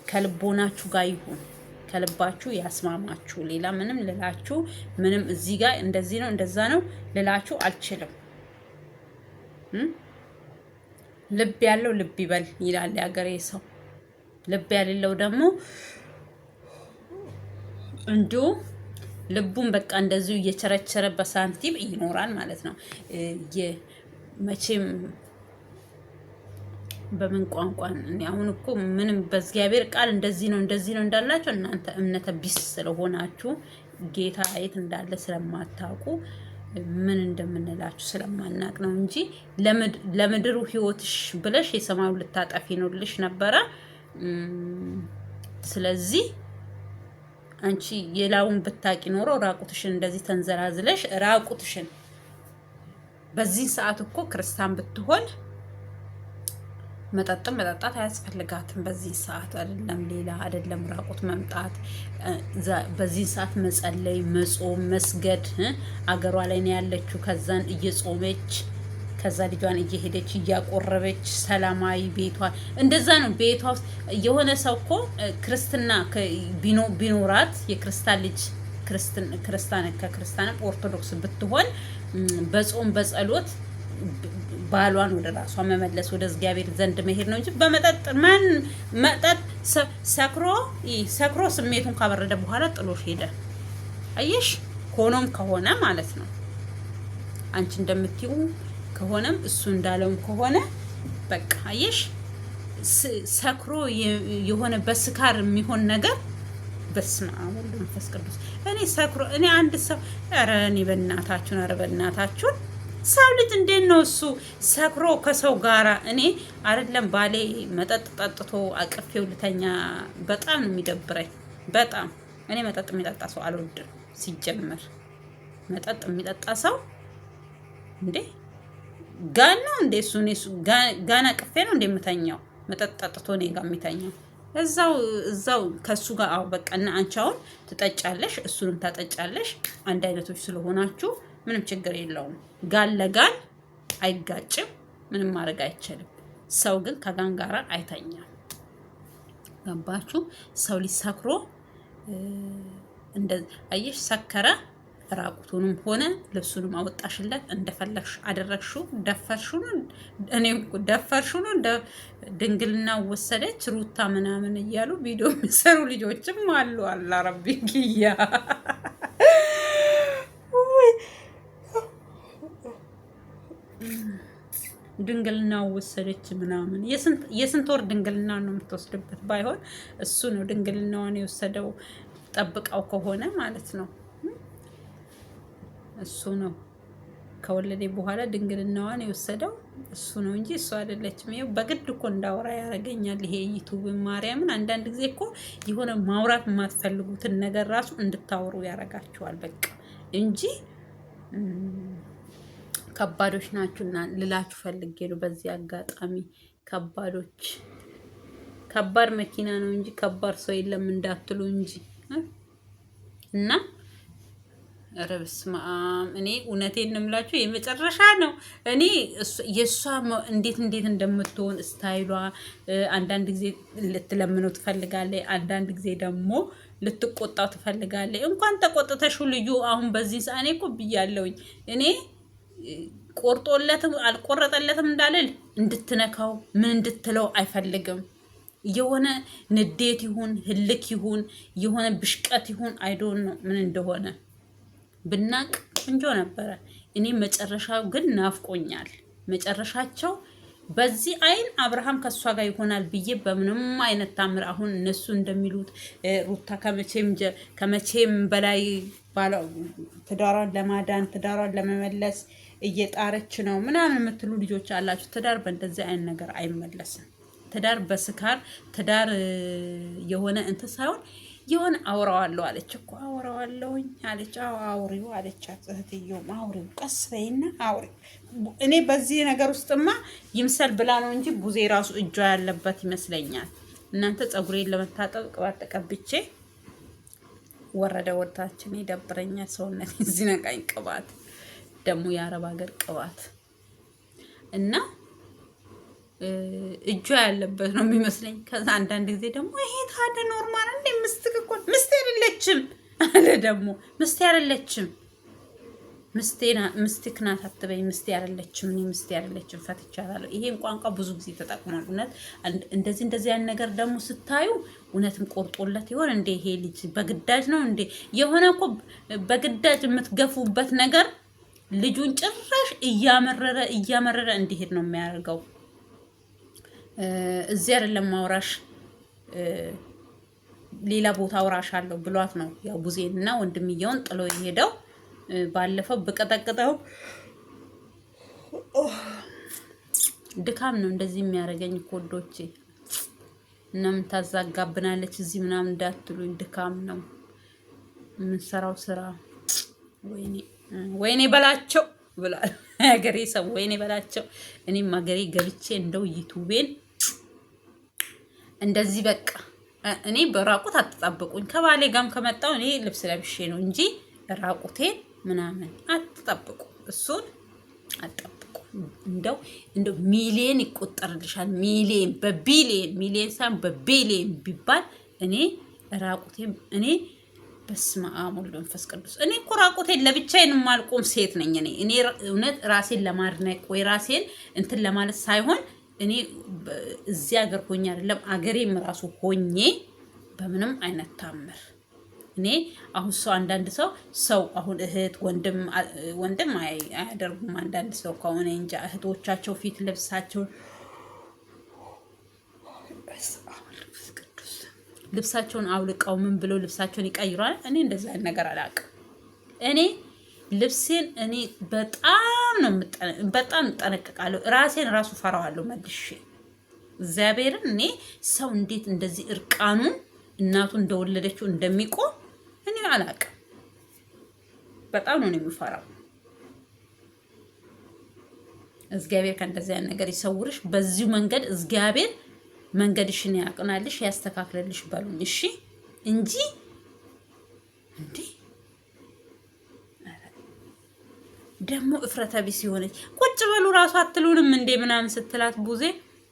ከልቦናችሁ ጋር ይሁን፣ ከልባችሁ ያስማማችሁ። ሌላ ምንም ልላችሁ ምንም እዚህ ጋር እንደዚህ ነው እንደዛ ነው ልላችሁ አልችልም። ልብ ያለው ልብ ይበል ይላል የሀገሬ ሰው። ልብ ያሌለው ደግሞ እንዲሁ ልቡን በቃ እንደዚሁ እየቸረቸረ በሳንቲም ይኖራል ማለት ነው። መቼም በምን ቋንቋ አሁን እኮ ምንም በእግዚአብሔር ቃል እንደዚህ ነው እንዳላችሁ እናንተ እምነተ ቢስ ስለሆናችሁ ጌታ የት እንዳለ ስለማታውቁ ምን እንደምንላችሁ ስለማናቅ ነው እንጂ ለምድሩ ህይወትሽ ብለሽ የሰማዩ ልታጠፊ ነውልሽ ነበረ። ስለዚህ አንቺ የላውን ብታቂ ኖሮ ራቁትሽን እንደዚህ ተንዘላዝለሽ ራቁትሽን በዚህ ሰዓት እኮ ክርስቲያን ብትሆን መጠጣት አያስፈልጋትም። በዚህ ሰዓት አይደለም ሌላ አይደለም ራቁት መምጣት፣ በዚህ ሰዓት መጸለይ፣ መጾም፣ መስገድ አገሯ ላይ ነው ያለችው። ከዛን እየጾመች ከዛ ልጇን እየሄደች እያቆረበች ሰላማዊ ቤቷ እንደዛ ነው። ቤቷ ውስጥ የሆነ ሰው እኮ ክርስትና ቢኖራት የክርስቲያን ልጅ ከክርስቲያን ኦርቶዶክስ ብትሆን በጾም በጸሎት ባሏን ወደ ራሷ መመለስ ወደ እግዚአብሔር ዘንድ መሄድ ነው እንጂ መጠጥ ሰክሮ ስሜቱን ካበረደ በኋላ ጥሎሽ ሄደ። አየሽ ሆኖም ከሆነ ማለት ነው አንቺ እንደምትይው ከሆነም እሱ እንዳለውም ከሆነ በቃ አየሽ ሰክሮ የሆነ በስካር የሚሆን ነገር በስመ አብ ወወልድ ወመንፈስ ቅዱስ። እኔ አንድ ሰው እኔ በእናታችሁን ሰው ልጅ እንዴት ነው እሱ ሰክሮ ከሰው ጋራ? እኔ አይደለም ባሌ መጠጥ ጠጥቶ አቅፌው ልተኛ በጣም ነው የሚደብረኝ። በጣም እኔ መጠጥ የሚጠጣ ሰው አልወድም። ሲጀመር መጠጥ የሚጠጣ ሰው እንዴ ጋን ነው እንዴ? እሱ ጋና አቅፌ ነው እንዴ የምተኛው? መጠጥ ጠጥቶ እኔ ጋር የሚተኛው እዛው ከሱ ጋር አው በቃ እና አንቺ አሁን ትጠጫለሽ፣ እሱንም ታጠጫለሽ። አንድ አይነቶች ስለሆናችሁ ምንም ችግር የለውም። ጋን ለጋን አይጋጭም፣ ምንም ማድረግ አይችልም። ሰው ግን ከጋን ጋር አይተኛም። ገባችሁ? ሰው ሊሰክሮ አየሽ ሰከረ፣ ራቁቱንም ሆነ ልብሱንም አወጣሽለት፣ እንደፈለግሽ አደረግሽው፣ ደፈርሽው ነው እኔ ደፈርሽው ነው ድንግልና ወሰደች ሩታ ምናምን እያሉ ቪዲዮ የሚሰሩ ልጆችም አሉ። አላ ረቢ ግያ ድንግልና ወሰደች ምናምን። የስንት ወር ድንግልና ነው የምትወስድበት? ባይሆን እሱ ነው ድንግልናዋን የወሰደው ጠብቃው ከሆነ ማለት ነው። እሱ ነው ከወለደ በኋላ ድንግልናዋን የወሰደው እሱ ነው እንጂ እሱ አይደለችም። ይኸው በግድ እኮ እንዳወራ ያደርገኛል ይሄ ዩቲዩብ። ማርያምን አንዳንድ ጊዜ እኮ የሆነ ማውራት የማትፈልጉትን ነገር ራሱ እንድታወሩ ያደርጋችኋል በቃ እንጂ ከባዶች ናችሁና ልላችሁ ፈልጌ ነው። በዚህ አጋጣሚ ከባድ መኪና ነው እንጂ ከባድ ሰው የለም እንዳትሉ እንጂ እና ኧረ በስመ አብ። እኔ እውነቴን ነው የምላችሁ የመጨረሻ ነው። እኔ የእሷ እንዴት እንደምትሆን ስታይሏ፣ አንዳንድ ጊዜ ልትለምነው ትፈልጋለች፣ አንዳንድ ጊዜ ደግሞ ልትቆጣው ትፈልጋለች። እንኳን ተቆጥተሽው ልዩ አሁን በዚህ ሰዓት እኔ እኮ ብያለሁኝ እኔ ቆርጦለትም አልቆረጠለትም እንዳልል እንድትነካው ምን እንድትለው አይፈልግም። የሆነ ንዴት ይሁን ህልክ ይሁን የሆነ ብሽቀት ይሁን አይዶን ነው ምን እንደሆነ ብናቅ ቆንጆ ነበረ። እኔ መጨረሻው ግን ናፍቆኛል። መጨረሻቸው በዚህ አይን አብርሃም ከሷ ጋር ይሆናል ብዬ በምንም አይነት ታምር አሁን እነሱ እንደሚሉት ሩታ ከመቼም በላይ ትዳሯን ለማዳን ትዳሯን ለመመለስ እየጣረች ነው ምናምን የምትሉ ልጆች አላችሁ። ትዳር በእንደዚህ አይነት ነገር አይመለስም። ትዳር በስካር ትዳር የሆነ እንትን ሳይሆን የሆነ አውራዋለሁ አለች እኮ አውራዋለሁኝ አለች። አውሪው አለቻት። እህትየውም አውሪው ቀስ በይና አውሪው። እኔ በዚህ ነገር ውስጥማ ይምሰል ብላ ነው እንጂ ቡዜ ራሱ እጇ ያለበት ይመስለኛል። እናንተ ፀጉሬን ለመታጠብ ቅባት ተቀብቼ ወረደ ወርታችን ይደብረኛል ሰውነት እዚህ ነቃኝ። ቅባት ደግሞ የአረብ ሀገር ቅባት እና እጇ ያለበት ነው የሚመስለኝ። ከዛ አንዳንድ ጊዜ ደግሞ ይሄ ታዲያ ኖርማል እንዴ? ምስት አይደለችም አለ ደግሞ ምስት አይደለችም ምስቲክ ናት አትበይ። ምስት አይደለችም እኔ ምስት አይደለችም ፈትቻለሁ። ይሄን ቋንቋ ብዙ ጊዜ ተጠቅሟል። እውነት እንደዚህ ያን ነገር ደግሞ ስታዩ እውነትም ቆርጦለት ይሆን እንዴ? ይሄ ልጅ በግዳጅ ነው እንዴ? የሆነ እኮ በግዳጅ የምትገፉበት ነገር ልጁን ጭራሽ እያመረረ እንዲሄድ ነው የሚያደርገው። እዚህ አይደለም ማውራሽ ሌላ ቦታ አውራሽ አለው ብሏት ነው ያው ቡዜንና ወንድምየውን ጥሎ የሄደው። ባለፈው በቀጠቀጠው ድካም ነው እንደዚህ የሚያደርገኝ ኮዶቼ እና ምን ታዛጋብናለች እዚህ ምናምን እንዳትሉኝ፣ ድካም ነው የምንሰራው ስራ። ወይኔ በላቸው ብሏል ሀገሬ ሰው። ወይኔ በላቸው። እኔም ሀገሬ ገብቼ እንደው ዩቲዩቤን እንደዚህ በቃ እኔ በራቁት አትጠብቁኝ። ከባሌ ጋርም ከመጣው እኔ ልብስ ለብሼ ነው እንጂ ራቁቴን ምናምን አትጠብቁ። እሱን አትጠብቁ። እንደው ሚሊየን ይቆጠርልሻል። ሚሊየን በቢሊየን ሚሊየን ሳይሆን በቢሊየን ቢባል እኔ ራቁቴን እኔ በስመ አብ ወወልድ ወመንፈስ ቅዱስ። እኔ እኮ ራቁቴን ለብቻዬን የማልቆም ሴት ነኝ። እኔ እውነት ራሴን ለማድነቅ ወይ ራሴን እንትን ለማለት ሳይሆን እኔ እዚህ ሀገር ሆኜ አይደለም አገሬም ራሱ ሆኜ በምንም አይነት ታምር እኔ አሁን ሰው አንዳንድ ሰው አሁን እህት ወንድም አያደርጉም። አንዳንድ ሰው ከሆነ እንጃ እህቶቻቸው ፊት ልብሳቸውን አውልቀው ምን ብለው ልብሳቸውን ይቀይራል። እኔ እንደዛ ነገር አላውቅም። እኔ ልብሴን እኔ በጣም ጠነቀቃለሁ። ራሴን ራሱ ፈራዋለሁ መልሼ እግዚአብሔርን። እኔ ሰው እንዴት እንደዚህ እርቃኑን እናቱ እንደወለደችው እንደሚቆም እኔ አላውቅም። በጣም ነው የሚፈራው። እግዚአብሔር ከእንደዚህ አይነት ነገር ይሰውርሽ። በዚሁ መንገድ እግዚአብሔር መንገድሽን ያቅናልሽ፣ ያስተካክለልሽ በሉኝ እሺ። እንጂ እንዴ ደግሞ እፍረተ ቢስ የሆነች ቁጭ በሉ ራሱ አትሉንም እንዴ ምናምን ስትላት ቡዜ፣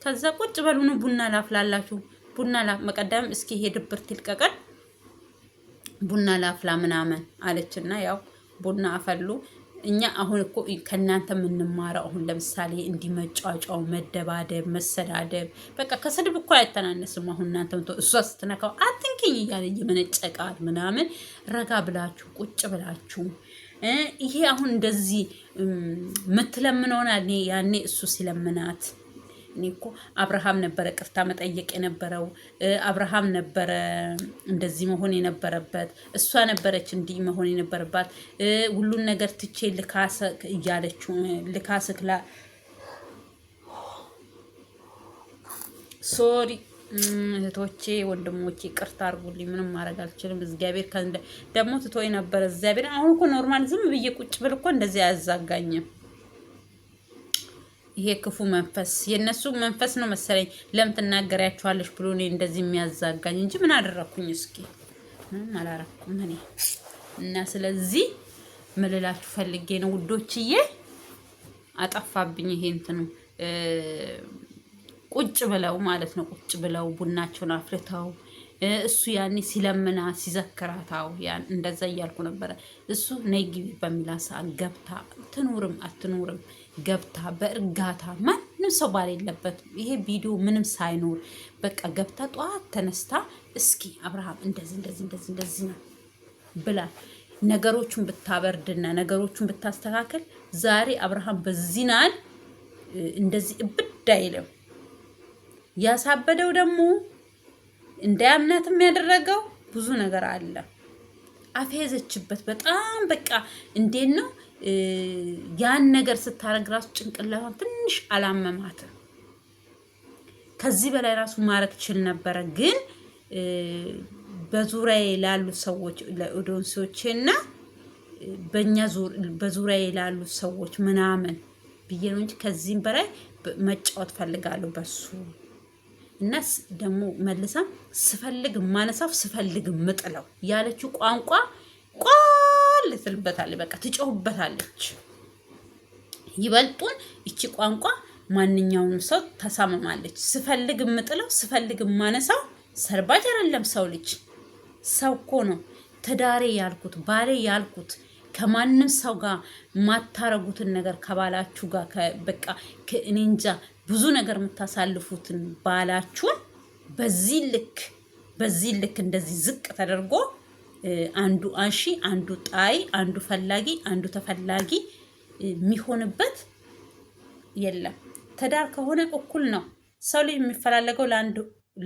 ከዛ ቁጭ በሉኑ ቡና ላፍላላችሁ። ቡና መቀደም እስኪ ይሄ ድብርት ይልቀቀን ቡና ላፍላ ምናምን አለችና ያው ቡና አፈሉ። እኛ አሁን እኮ ከእናንተ የምንማረው አሁን ለምሳሌ እንዲመጫጫው፣ መደባደብ፣ መሰዳደብ በቃ ከስድብ እኮ አይተናነስም። አሁን እናንተ እሷ ስትነካው አትንኪኝ እያለ እየመነጨቃል ምናምን፣ ረጋ ብላችሁ ቁጭ ብላችሁ ይሄ አሁን እንደዚህ የምትለምነውን ያኔ እሱ ሲለምናት እኔ እኮ አብርሃም ነበረ ቅርታ መጠየቅ የነበረው። አብርሃም ነበረ እንደዚህ መሆን የነበረበት። እሷ ነበረች እንዲህ መሆን የነበረባት። ሁሉን ነገር ትቼ ልካስክ እያለችው ልካስክላ ሶሪ እህቶቼ ወንድሞቼ ቅርታ አድርጉልኝ። ምንም ማድረግ አልችልም። እግዚአብሔር ደግሞ ትቶኝ ነበረ። እግዚአብሔር አሁን እኮ ኖርማል ዝም ብዬ ቁጭ ብል እኮ እንደዚህ አያዛጋኝም። ይሄ ክፉ መንፈስ የነሱ መንፈስ ነው መሰለኝ። ለምን ትናገሪያቸዋለሽ ብሎ እኔ እንደዚህ የሚያዛጋኝ እንጂ ምን አደረኩኝ? እስኪ ምንም አላረኩም እኔ እና ስለዚህ ምልላችሁ ፈልጌ ነው ውዶችዬ። አጠፋብኝ ይሄ እንትኑ ቁጭ ብለው ማለት ነው። ቁጭ ብለው ቡናቸውን አፍልተው እሱ ያኔ ሲለምና ሲዘክራታው ያን እንደዛ እያልኩ ነበረ። እሱ ነይ ግቢ በሚላ ሰዓት ገብታ ትኑርም አትኑርም ገብታ በእርጋታ ማንም ሰው ባሌለበት ይሄ ቪዲዮ ምንም ሳይኖር በቃ ገብታ ጠዋት ተነስታ እስኪ አብርሃም እንደዚህ እንደዚህ እንደዚህ እንደዚህ ነው ብላ ነገሮቹን ብታበርድና ነገሮቹን ብታስተካከል ዛሬ አብርሃም በዚህ ናል እንደዚህ እብድ አይልም። ያሳበደው ደግሞ እንዳያምናትም ያደረገው ብዙ ነገር አለ። አፌዘችበት በጣም በቃ እንዴት ነው ያን ነገር ስታረግ ራሱ ጭንቅላቷን ትንሽ አላመማትም። ከዚህ በላይ ራሱ ማረግ ችል ነበረ። ግን በዙሪያዬ ላሉ ሰዎች ለኦዲየንሶቼና በዙሪያዬ ላሉ ሰዎች ምናምን ብዬ ነው እንጂ ከዚህም በላይ መጫወት ፈልጋለሁ በሱ እና ደግሞ መልሳ ስፈልግ ማነሳፍ ስፈልግ ምጥለው ያለችው ቋንቋ ቋል ትልበታለች። በቃ ትጮህበታለች። ይበልጡን እቺ ቋንቋ ማንኛውንም ሰው ተሳመማለች። ስፈልግ ምጥለው ስፈልግ ማነሳው ሰርባጅ አይደለም። ሰው ልጅ ሰው እኮ ነው። ትዳሬ ያልኩት ባሌ ያልኩት ከማንም ሰው ጋር ማታረጉትን ነገር ከባላችሁ ጋር በቃ እኔ እንጃ ብዙ ነገር የምታሳልፉትን ባላችሁን በዚህ ልክ እንደዚህ ዝቅ ተደርጎ አንዱ አንሺ፣ አንዱ ጣይ፣ አንዱ ፈላጊ፣ አንዱ ተፈላጊ የሚሆንበት የለም። ትዳር ከሆነ እኩል ነው። ሰው ልጅ የሚፈላለገው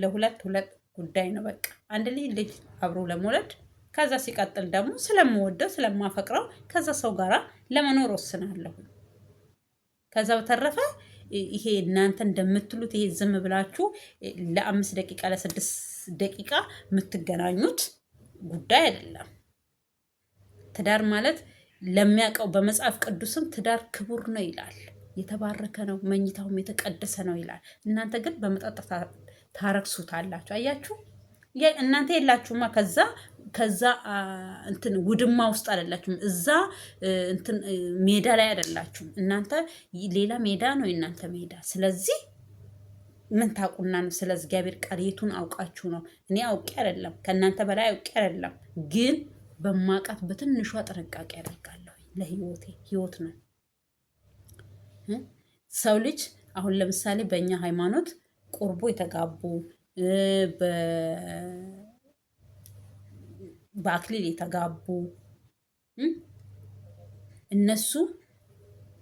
ለሁለት ጉዳይ ነው። በቃ አንድ ልጅ አብሮ ለመውለድ ከዛ ሲቀጥል ደግሞ ስለምወደው ስለማፈቅረው ከዛ ሰው ጋራ ለመኖር ወስናለሁ። ከዛ በተረፈ ይሄ እናንተ እንደምትሉት ይሄ ዝም ብላችሁ ለ5 ደቂቃ ለ6 ደቂቃ የምትገናኙት ጉዳይ አይደለም። ትዳር ማለት ለሚያውቀው በመጽሐፍ ቅዱስም ትዳር ክቡር ነው ይላል። የተባረከ ነው፣ መኝታውም የተቀደሰ ነው ይላል። እናንተ ግን በመጠጥ ታረክሱታላችሁ። አያችሁ፣ እናንተ የላችሁማ ከዛ እንትን ውድማ ውስጥ አይደላችሁም። እዛ እንትን ሜዳ ላይ አይደላችሁም። እናንተ ሌላ ሜዳ ነው የእናንተ ሜዳ። ስለዚህ ምን ታውቁና ነው? ስለ እግዚአብሔር ቃል የቱን አውቃችሁ ነው? እኔ አውቄ አይደለም፣ ከእናንተ በላይ አውቄ አይደለም። ግን በማውቃት በትንሿ ጥንቃቄ ያደርጋለሁ። ለህይወቴ ህይወት ነው። ሰው ልጅ አሁን ለምሳሌ በእኛ ሃይማኖት ቁርቦ የተጋቡ በአክሊል የተጋቡ እነሱ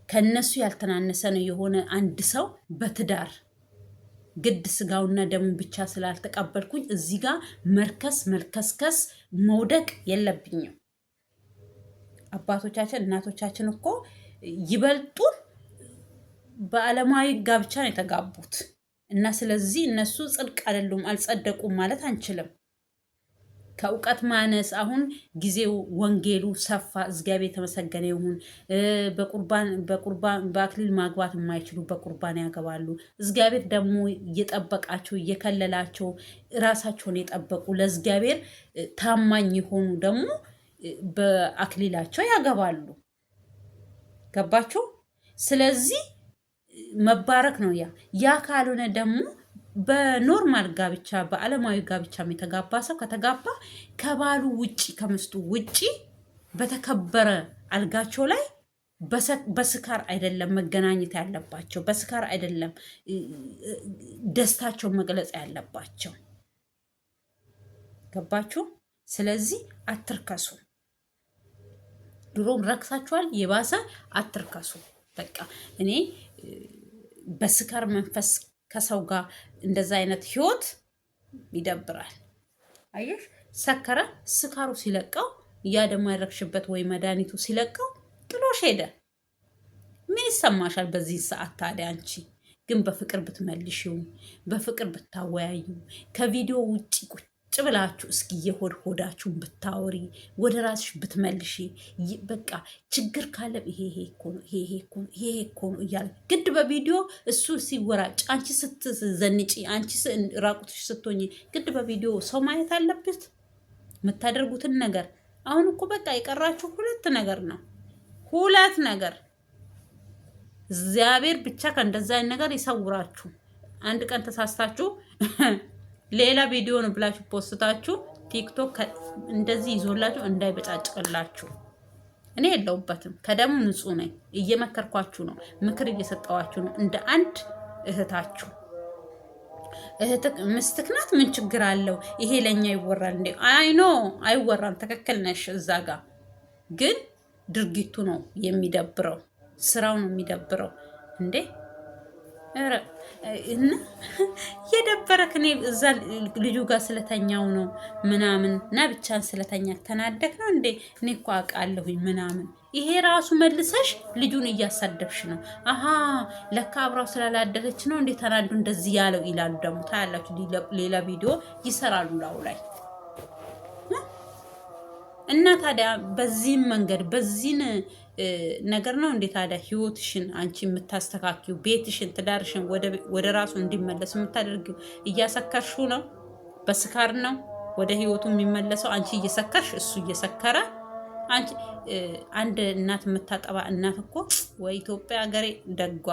ከነሱ ያልተናነሰ ነው የሆነ አንድ ሰው በትዳር ግድ ስጋውና ደሙን ብቻ ስላልተቀበልኩኝ እዚህ ጋር መልከስከስ መውደቅ የለብኝም። አባቶቻችን እናቶቻችን እኮ ይበልጡን በዓለማዊ ጋብቻ ነው የተጋቡት እና ስለዚህ እነሱ ጽድቅ አይደሉም አልጸደቁም ማለት አንችልም። ከእውቀት ማነስ አሁን ጊዜው ወንጌሉ ሰፋ፣ እግዚአብሔር የተመሰገነ ይሁን። በቁርባን በአክሊል ማግባት የማይችሉ በቁርባን ያገባሉ። እግዚአብሔር ደግሞ እየጠበቃቸው እየከለላቸው ራሳቸውን የጠበቁ ለእግዚአብሔር ታማኝ የሆኑ ደግሞ በአክሊላቸው ያገባሉ። ገባችሁ? ስለዚህ መባረክ ነው። ያ ካልሆነ ደግሞ በኖርማል ጋብቻ በዓለማዊ ጋብቻ የተጋባ ሰው ከተጋባ ከባሉ ውጪ ከምስቱ ውጪ በተከበረ አልጋቸው ላይ በስካር አይደለም መገናኘት ያለባቸው፣ በስካር አይደለም ደስታቸውን መግለጽ ያለባቸው። ገባችሁ? ስለዚህ አትርከሱ። ድሮም ረክሳችኋል፣ የባሰ አትርከሱ። በቃ እኔ በስካር መንፈስ ከሰው ጋር እንደዛ አይነት ህይወት ይደብራል። አየሽ፣ ሰከረ፣ ስካሩ ሲለቀው ያ ደግሞ ያረግሽበት ወይ መድኃኒቱ ሲለቀው ጥሎሽ ሄደ። ምን ይሰማሻል በዚህ ሰዓት ታዲያ? አንቺ ግን በፍቅር ብትመልሺው፣ በፍቅር ብታወያዩ፣ ከቪዲዮ ውጭ ቁጭ ብላችሁ እስኪ የሆድ ሆዳችሁን ብታወሪ፣ ወደ ራስሽ ብትመልሺ፣ በቃ ችግር ካለ ይሄ እኮ ነው እያለ ግድ በቪዲዮ እሱ ሲወራጭ አንቺ ስትዘንጪ፣ አንቺ ራቁትሽ ስትሆኝ ግድ በቪዲዮ ሰው ማየት አለበት የምታደርጉትን ነገር። አሁን እኮ በቃ የቀራችሁ 2 ነገር ነው። ሁለት ነገር እግዚአብሔር ብቻ ከእንደዛ አይነት ነገር ይሰውራችሁ። አንድ ቀን ተሳስታችሁ ሌላ ቪዲዮ ነው ብላችሁ ፖስታችሁ ቲክቶክ እንደዚህ ይዞላችሁ እንዳይበጫጭቅላችሁ። እኔ የለውበትም፣ ከደሙ ንጹህ ነኝ። እየመከርኳችሁ ነው፣ ምክር እየሰጠዋችሁ ነው። እንደ አንድ እህታችሁ ምስትክ ናት። ምን ችግር አለው? ይሄ ለኛ ይወራል እንዴ? አይኖ አይወራም። ትክክል ነሽ። እዛ ጋር ግን ድርጊቱ ነው የሚደብረው፣ ስራው ነው የሚደብረው እንዴ። እና የደበረክ እኔ እዛ ልጁ ጋር ስለተኛው ነው ምናምን እና ብቻን ስለተኛ ተናደክ ነው እንዴ? እኔ እኮ አውቃለሁኝ ምናምን። ይሄ ራሱ መልሰሽ ልጁን እያሳደብሽ ነው። አሀ ለካ አብራው ስላላደረች ነው እንዴ ተናዱ እንደዚህ ያለው ይላሉ። ደግሞ ታያላችሁ፣ ሌላ ቪዲዮ ይሰራሉ ላው ላይ እና ታዲያ በዚህም መንገድ በዚህን ነገር ነው እንዴ ታዲያ ህይወትሽን አንቺ የምታስተካክዩ ቤትሽን ትዳርሽን ወደ ራሱ እንዲመለስ የምታደርጊው? እያሰከርሽው ነው። በስካር ነው ወደ ህይወቱ የሚመለሰው። አንቺ እየሰከርሽ እሱ እየሰከረ። አንቺ አንድ እናት የምታጠባ እናት እኮ ወይ ኢትዮጵያ ሀገሬ ደጓ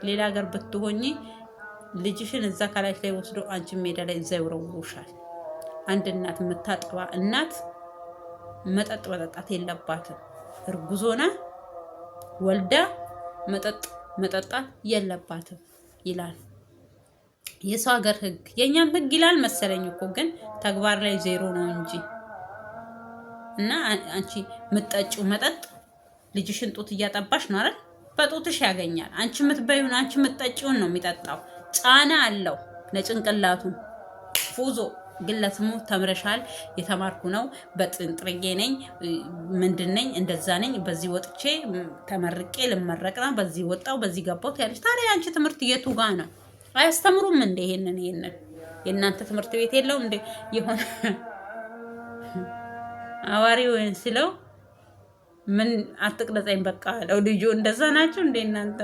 ሌላ ሀገር ብትሆኚ ልጅሽን እዛ ከላሽ ላይ ወስዶ አንቺ ሜዳ ላይ እዛ ይወረውሩሻል። አንድ እናት የምታጠባ እናት መጠጥ መጠጣት የለባትም። እርጉዞና ወልዳ መጠጣት የለባትም ይላል የሰው ሀገር ህግ። የኛም ህግ ይላል መሰለኝ እኮ ግን ተግባር ላይ ዜሮ ነው እንጂ። እና አንቺ የምትጠጪው መጠጥ ልጅሽን ጡት እያጠባሽ ነው አይደል? በጡትሽ ያገኛል። አንቺ የምትበዩን አንቺ የምትጠጪውን ነው የሚጠጣው። ጫና አለው ለጭንቅላቱ ፉዞ ግለስሙ ተምረሻል፣ የተማርኩ ነው፣ በጥንጥርዬ ነኝ፣ ምንድን ነኝ፣ እንደዛ ነኝ፣ በዚህ ወጥቼ ተመርቄ ልመረቅ ነው፣ በዚህ ወጣው፣ በዚህ ገባው ያለሽ። ታዲያ አንቺ ትምህርት የቱ ጋ ነው? አያስተምሩም እንዴ? ይሄንን የእናንተ ትምህርት ቤት የለውም እንዴ? የሆነ አዋሪ ወይን ሲለው ምን አትቅለጸኝ በቃ አለው ልጁ። እንደዛ ናችሁ እንዴ እናንተ?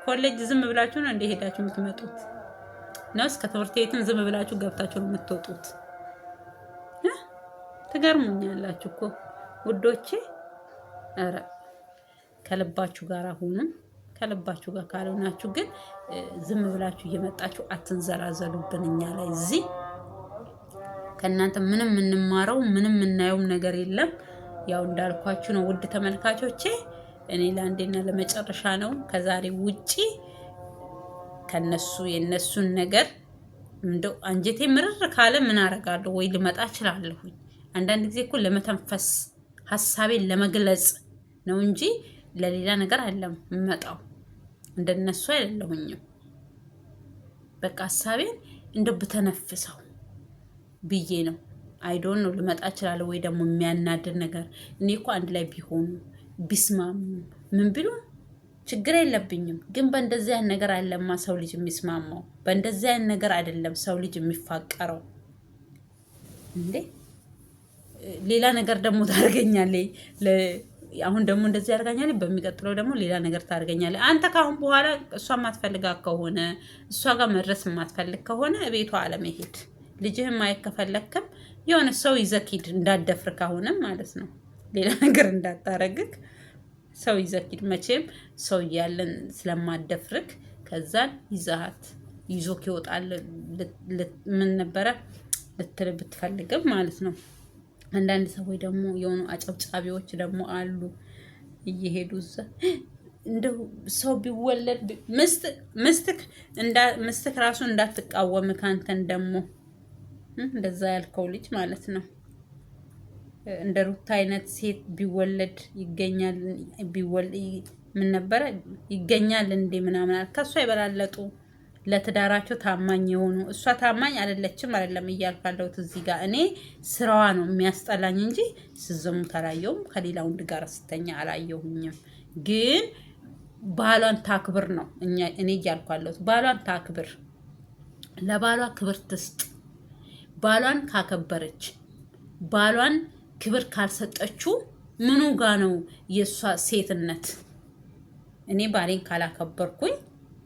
ኮሌጅ ዝም ብላችሁ ነው እንዴ ሄዳችሁ የምትመጡት? ነው እስከ ትምህርት ቤትም ዝም ብላችሁ ገብታችሁ ነው የምትወጡት? ትገርሙኛላችሁ እኮ ውዶቼ። ኧረ ከልባችሁ ጋር ሁኑ። ከልባችሁ ጋር ካልሆናችሁ ግን ዝም ብላችሁ እየመጣችሁ አትንዘላዘሉብን እኛ ላይ። እዚህ ከእናንተ ምንም የምንማረው ምንም የምናየውም ነገር የለም። ያው እንዳልኳችሁ ነው ውድ ተመልካቾቼ። እኔ ለአንዴና ለመጨረሻ ነው ከዛሬ ውጪ ከነሱ የነሱን ነገር እንደው አንጀቴ ምርር ካለ ምን አረጋለሁ? ወይ ልመጣ እችላለሁ። አንዳንድ ጊዜ እኮ ለመተንፈስ ሐሳቤን ለመግለጽ ነው እንጂ ለሌላ ነገር አይደለም የምመጣው። እንደነሱ አይደለሁኝም። በቃ ሐሳቤን እንደው ብተነፍሰው ብዬ ነው። አይዶን ነው ልመጣ እችላለሁ። ወይ ደግሞ የሚያናድር ነገር እኔ እኮ አንድ ላይ ቢሆኑ ቢስማሙ ምን ቢሉ ችግር የለብኝም። ግን በእንደዚህ አይነት ነገር አይደለማ ሰው ልጅ የሚስማማው። በእንደዚህ አይነት ነገር አይደለም ሰው ልጅ የሚፋቀረው እንዴ። ሌላ ነገር ደግሞ ታደርገኛለህ። አሁን ደግሞ እንደዚህ ያደርጋኛለህ፣ በሚቀጥለው ደግሞ ሌላ ነገር ታደርገኛለህ። አንተ ካሁን በኋላ እሷ የማትፈልጋ ከሆነ እሷ ጋር መድረስ የማትፈልግ ከሆነ ቤቷ አለመሄድ፣ ልጅህን ማየት ከፈለክም የሆነ ሰው ይዘኪድ እንዳደፍር ካሁንም ማለት ነው። ሌላ ነገር እንዳታረግክ ሰው ይዘኪድ። መቼም ሰው እያለን ስለማደፍርክ ከዛን ይዛሃት ይዞክ ይወጣል። ምን ነበረ ልትል ብትፈልግም ማለት ነው። አንዳንድ ሰዎች ደግሞ የሆኑ አጨብጫቢዎች ደግሞ አሉ እየሄዱ እዛ እንደው ሰው ቢወለድ ምስትክ ራሱ እንዳትቃወም ካንተን ደግሞ እንደዛ ያልከው ልጅ ማለት ነው። እንደ ሩታ አይነት ሴት ቢወለድ ይገኛል ምን ነበረ ይገኛል እንዴ ምናምን ከሷ ይበላለጡ ለትዳራቸው ታማኝ የሆኑ። እሷ ታማኝ አይደለችም አይደለም እያልካለሁት እዚህ ጋር እኔ ስራዋ ነው የሚያስጠላኝ እንጂ ስዘሙት አላየሁም። ከሌላ ወንድ ጋር ስተኛ አላየሁኝም። ግን ባሏን ታክብር ነው እኔ እያልኳለሁት። ባሏን ታክብር፣ ለባሏ ክብር ትስጥ። ባሏን ካከበረች ባሏን ክብር ካልሰጠችው ምኑ ጋ ነው የእሷ ሴትነት? እኔ ባሌን ካላከበርኩኝ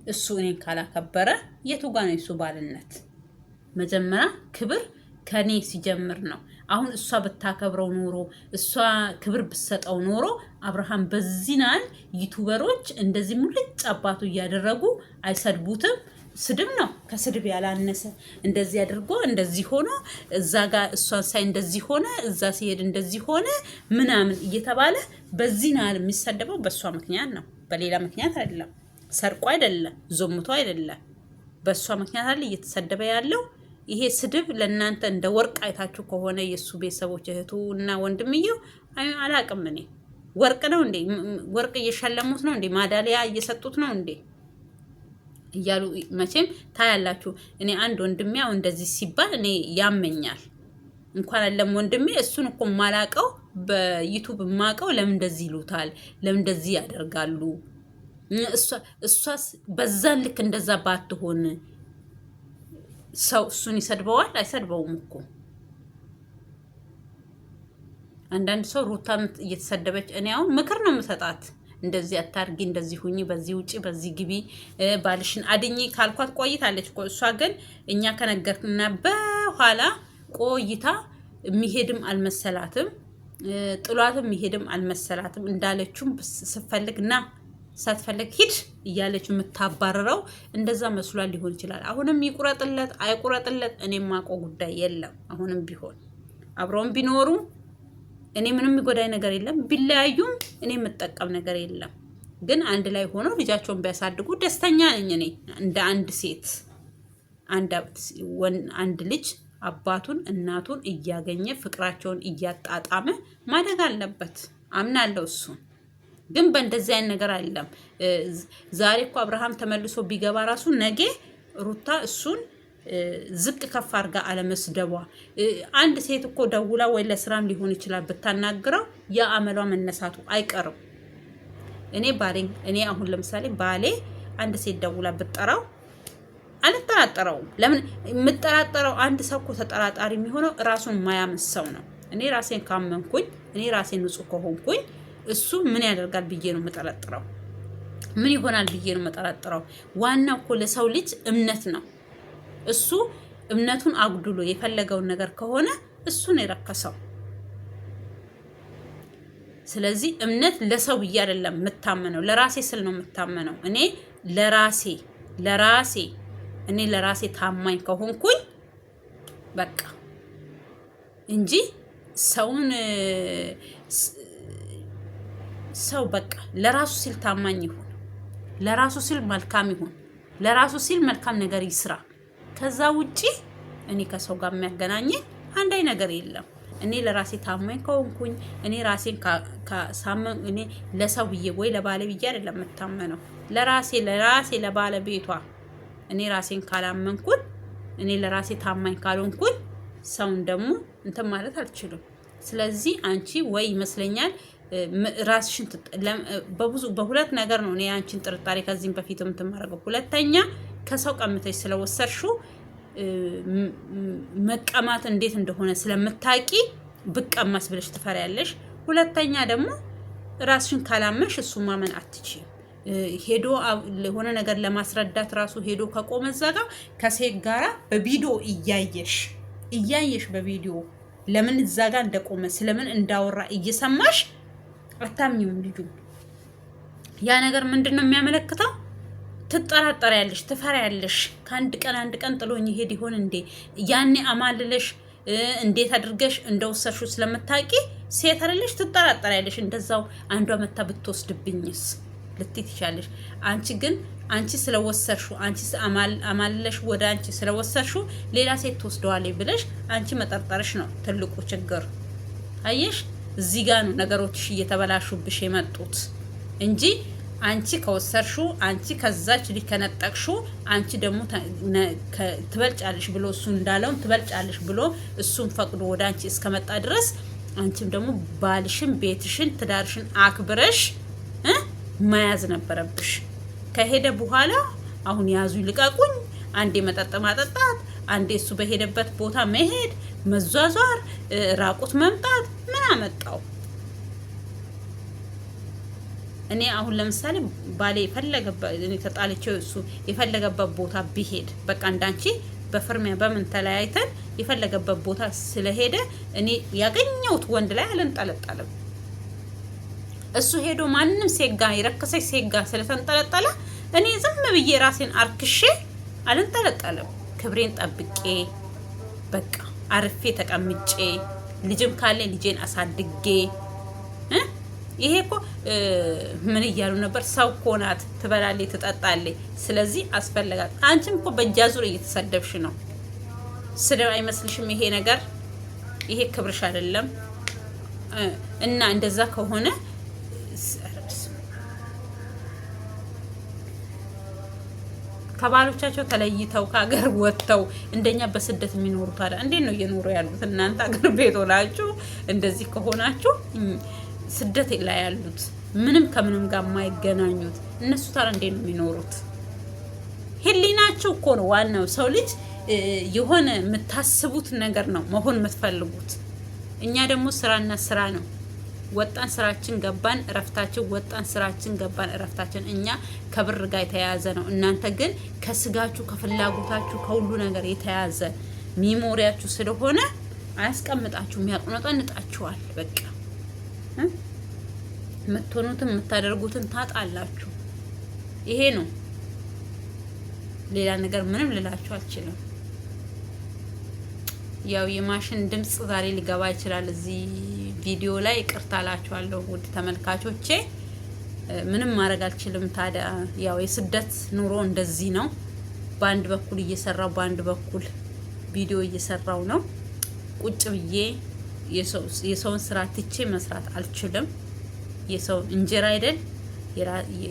እሱ እኔን ካላከበረ የቱ ጋ ነው የሱ ባልነት? መጀመሪያ ክብር ከኔ ሲጀምር ነው። አሁን እሷ ብታከብረው ኖሮ እሷ ክብር ብትሰጠው ኖሮ አብርሃም በዚህናል ዩቱበሮች እንደዚህ ሙልጭ አባቱ እያደረጉ አይሰድቡትም። ስድብ ነው፣ ከስድብ ያላነሰ እንደዚህ አድርጎ እንደዚህ ሆኖ እዛ ጋር እሷን ሳይ እንደዚህ ሆነ፣ እዛ ሲሄድ እንደዚህ ሆነ ምናምን እየተባለ በዚህ ናል የሚሰደበው በእሷ ምክንያት ነው፣ በሌላ ምክንያት አይደለም። ሰርቆ አይደለም፣ ዞምቶ አይደለም፣ በእሷ ምክንያት አለ እየተሰደበ ያለው። ይሄ ስድብ ለእናንተ እንደ ወርቅ አይታችሁ ከሆነ የእሱ ቤተሰቦች እህቱ እና ወንድምየው አላቅም እኔ ወርቅ ነው እንዴ? ወርቅ እየሸለሙት ነው እንዴ? ማዳሊያ እየሰጡት ነው እንዴ? እያሉ መቼም ታያላችሁ። እኔ አንድ ወንድሜ አሁን እንደዚህ ሲባል እኔ ያመኛል። እንኳን አለም ወንድሜ እሱን እኮ ማላቀው በዩቲዩብ ማቀው ለምን እንደዚህ ይሉታል? ለምን እንደዚህ ያደርጋሉ? እሷስ በዛን ልክ እንደዛ ባትሆን ሰው እሱን ይሰድበዋል? አይሰድበውም እኮ። አንዳንድ ሰው ሩታን እየተሰደበች እኔ አሁን ምክር ነው የምሰጣት። እንደዚህ አታርጊ፣ እንደዚህ ሁኚ፣ በዚህ ውጪ፣ በዚህ ግቢ፣ ባልሽን አድኚ ካልኳት ቆይታለች እኮ። እሷ ግን እኛ ከነገርና በኋላ ቆይታ የሚሄድም አልመሰላትም፣ ጥሏትም የሚሄድም አልመሰላትም። እንዳለችውም ስፈልግ ና ሳትፈልግ ሂድ እያለች የምታባረረው እንደዛ መስሏል ሊሆን ይችላል። አሁንም ይቁረጥለት አይቁረጥለት እኔ የማውቀው ጉዳይ የለም። አሁንም ቢሆን አብረውም ቢኖሩ እኔ ምንም የሚጎዳኝ ነገር የለም። ቢለያዩም እኔ የምጠቀም ነገር የለም። ግን አንድ ላይ ሆነው ልጃቸውን ቢያሳድጉ ደስተኛ ነኝ እኔ እንደ አንድ ሴት። አንድ ልጅ አባቱን እናቱን እያገኘ ፍቅራቸውን እያጣጣመ ማደግ አለበት አምናለሁ እሱን። ግን በእንደዚህ አይነት ነገር አይደለም። ዛሬ እኮ አብርሃም ተመልሶ ቢገባ ራሱ ነገ ሩታ እሱን ዝቅ ከፍ አድርጋ አለመስደቧ። አንድ ሴት እኮ ደውላ ወይ ለስራም ሊሆን ይችላል ብታናግረው የአመሏ መነሳቱ አይቀርም። እኔ አሁን ለምሳሌ ባሌ አንድ ሴት ደውላ ብጠራው አልጠራጠረውም። ለምን የምጠራጠረው? አንድ ሰው እኮ ተጠራጣሪ የሚሆነው ራሱን ማያምን ሰው ነው። እኔ ራሴን ካመንኩኝ፣ እኔ ራሴን ንጹህ ከሆንኩኝ እሱ ምን ያደርጋል ብዬ ነው የምጠረጥረው። ምን ይሆናል ብዬ ነው የምጠረጥረው። ዋናው እኮ ለሰው ልጅ እምነት ነው። እሱ እምነቱን አጉድሎ የፈለገውን ነገር ከሆነ እሱን የረከሰው። ስለዚህ እምነት ለሰው ብዬ አይደለም የምታመነው፣ ለራሴ ስል ነው የምታመነው። እኔ ለራሴ ታማኝ ከሆንኩኝ በቃ እንጂ ሰው በቃ ለራሱ ሲል ታማኝ ይሁን፣ ለራሱ ሲል መልካም ይሁን፣ ለራሱ ሲል መልካም ነገር ይስራ። ከዛ ውጪ እኔ ከሰው ጋር የሚያገናኘኝ አንዳይ ነገር የለም። እኔ ለራሴ ታማኝ ከሆንኩኝ እኔ ራሴን ካሳመን እኔ ለሰው ብዬ ወይ ለባለ ብዬ አይደለም የምታመነው፣ ለራሴ ለባለቤቷ እኔ ራሴን ካላመንኩኝ እኔ ለራሴ ታማኝ ካልሆንኩኝ ሰውን ደግሞ እንትን ማለት አልችልም። ስለዚህ አንቺ ወይ ይመስለኛል ራስሽን በሁለት ነገር ነው እኔ አንቺን ጥርጣሬ ከዚህም በፊት የምትማረገው። ሁለተኛ ከሰው ቀምተሽ ስለወሰድሽው መቀማት እንዴት እንደሆነ ስለምታቂ ብቀማስ ብለሽ ትፈሪያለሽ። ሁለተኛ ደግሞ ራስሽን ካላመሽ እሱ ማመን አትችይም። ሄዶ ለሆነ ነገር ለማስረዳት ራሱ ሄዶ ከቆመ ዘጋ ከሴት ጋራ በቪዲዮ እያየሽ በቪዲዮ ለምን እዛ ጋር እንደቆመ ስለምን እንዳወራ እየሰማሽ አታምኚውም ልጁ። ያ ነገር ምንድነው የሚያመለክተው? ትጠራጠሪያለሽ፣ ትፈሪያለሽ። አንድ ቀን ጥሎኝ ይሄድ ይሆን እንዴ? ያኔ አማልለሽ እንዴት አድርገሽ እንደወሰድሽው ስለምታቂ ሴት አይደለሽ፣ ትጠራጠሪያለሽ። እንደዛው አንዷ መታ ብትወስድብኝስ ልትይ ትችያለሽ። አንቺ ስለወሰድሽው አንቺ አማልለሽ ወደ አንቺ ስለወሰድሽው ሌላ ሴት ትወስደዋለች ብለሽ አንቺ መጠርጠርሽ ነው ትልቁ ችግር። አየሽ፣ እዚህ ጋር ነው ነገሮችሽ እየተበላሹብሽ የመጡት እንጂ አንቺ ከወሰድሽው አንቺ ከዛች ልጅ ከነጠቅሽው አንቺ ደግሞ ትበልጫለሽ ብሎ እሱ እንዳለውን ትበልጫለሽ ብሎ እሱን ፈቅዶ ወደ አንቺ እስከመጣ ድረስ አንቺም ደግሞ ባልሽን፣ ቤትሽን፣ ትዳርሽን አክብረሽ መያዝ ነበረብሽ። ከሄደ በኋላ አሁን ያዙ ይልቀቁኝ፣ አንዴ መጠጥ ማጠጣት፣ አንዴ እሱ በሄደበት ቦታ መሄድ፣ መዟዟር፣ ራቁት መምጣት ምን አመጣው? እኔ አሁን ለምሳሌ ባሌ የፈለገበት እኔ ተጣልቼው እሱ የፈለገበት ቦታ ቢሄድ በቃ እንዳንቺ በፍርሚያ በምን ተለያይተን የፈለገበት ቦታ ስለሄደ እኔ ያገኘሁት ወንድ ላይ አልንጠለጠልም። እሱ ሄዶ ማንንም ሴጋ የረከሰች ሴጋ ስለተንጠለጠለ እኔ ዝም ብዬ ራሴን አርክሼ አልንጠለጠልም። ክብሬን ጠብቄ በቃ አርፌ ተቀምጬ ልጅም ካለ ልጄን አሳድጌ ይሄ እኮ ምን እያሉ ነበር? ሰው እኮ ናት፣ ትበላለች፣ ትጠጣለች። ስለዚህ አስፈለጋት። አንቺም እኮ በእጃዙር እየተሰደብሽ ነው። ስድብ አይመስልሽም? ይሄ ነገር ይሄ ክብርሽ አይደለም። እና እንደዛ ከሆነ ከባሎቻቸው ተለይተው ከሀገር ወጥተው እንደኛ በስደት የሚኖሩ ታዲያ እንዴት ነው እየኖሩ ያሉት? እናንተ ሀገር ቤት ሆናችሁ እንደዚህ ከሆናችሁ ስደት ላይ ያሉት ምንም ከምንም ጋር የማይገናኙት እነሱ ታዲያ እንዴት ነው የሚኖሩት? ህሊናችሁ እኮ ነው ዋናው። ሰው ልጅ የሆነ የምታስቡት ነገር ነው መሆን የምትፈልጉት። እኛ ደግሞ ስራና ስራ ነው። ወጣን ስራችን ገባን እረፍታችን፣ ወጣን ስራችን ገባን እረፍታችን። እኛ ከብር ጋር የተያያዘ ነው። እናንተ ግን ከስጋችሁ ከፍላጎታችሁ ከሁሉ ነገር የተያያዘ ሚሞሪያችሁ ስለሆነ አያስቀምጣችሁም፣ ያቁነጠንጣችኋል። በቃ የምትሆኑትን የምታደርጉትን ታጣላችሁ። ይሄ ነው። ሌላ ነገር ምንም ልላችሁ አልችልም። ያው የማሽን ድምጽ ዛሬ ሊገባ ይችላል እዚህ ቪዲዮ ላይ። ይቅርታ እላችኋለሁ ውድ ተመልካቾቼ፣ ምንም ማድረግ አልችልም። ታዲያ ያው የስደት ኑሮ እንደዚህ ነው። በአንድ በኩል እየሰራው በአንድ በኩል ቪዲዮ እየሰራው ነው። ቁጭ ብዬ የሰውን ስራ ትቼ መስራት አልችልም። የሰው እንጀራ አይደል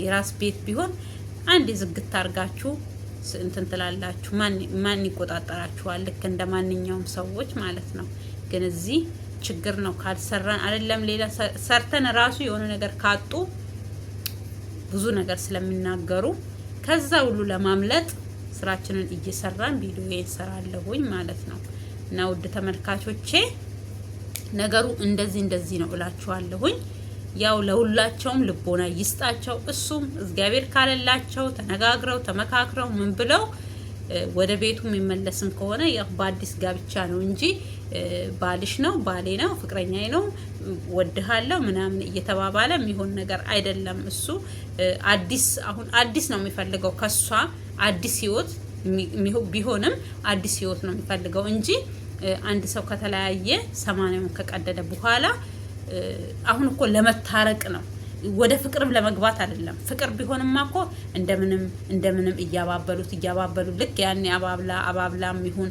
የራስ ቤት ቢሆን አንድ ዝግት አርጋችሁ እንትን ትላላችሁ። ማን ይቆጣጠራችኋል? ልክ እንደ ማንኛውም ሰዎች ማለት ነው። ግን እዚህ ችግር ነው። ካልሰራን አይደለም ሌላ ሰርተን ራሱ የሆነ ነገር ካጡ ብዙ ነገር ስለሚናገሩ ከዛ ሁሉ ለማምለጥ ስራችንን እየሰራን ቪዲዮ እንሰራለሁኝ ማለት ነው። እና ውድ ተመልካቾቼ ነገሩ እንደዚህ ነው እላችኋለሁኝ። ያው ለሁላቸውም ልቦና ይስጣቸው። እሱም እግዚአብሔር ካለላቸው ተነጋግረው ተመካክረው ምን ብለው ወደ ቤቱ የሚመለስም ከሆነ ያው በአዲስ ጋብቻ ነው እንጂ ባልሽ ነው ባሌ ነው ፍቅረኛዬ ነው ወድሃለሁ ምናምን እየተባባለ የሚሆን ነገር አይደለም። እሱ አሁን አዲስ ነው የሚፈልገው ከሷ አዲስ ህይወት ቢሆንም አዲስ ህይወት ነው የሚፈልገው እንጂ አንድ ሰው ከተለያየ 80ውን ከቀደደ በኋላ አሁን እኮ ለመታረቅ ነው፣ ወደ ፍቅርም ለመግባት አይደለም። ፍቅር ቢሆንማ እኮ እንደምንም እያባበሉት ልክ ያኔ አባብላም ይሁን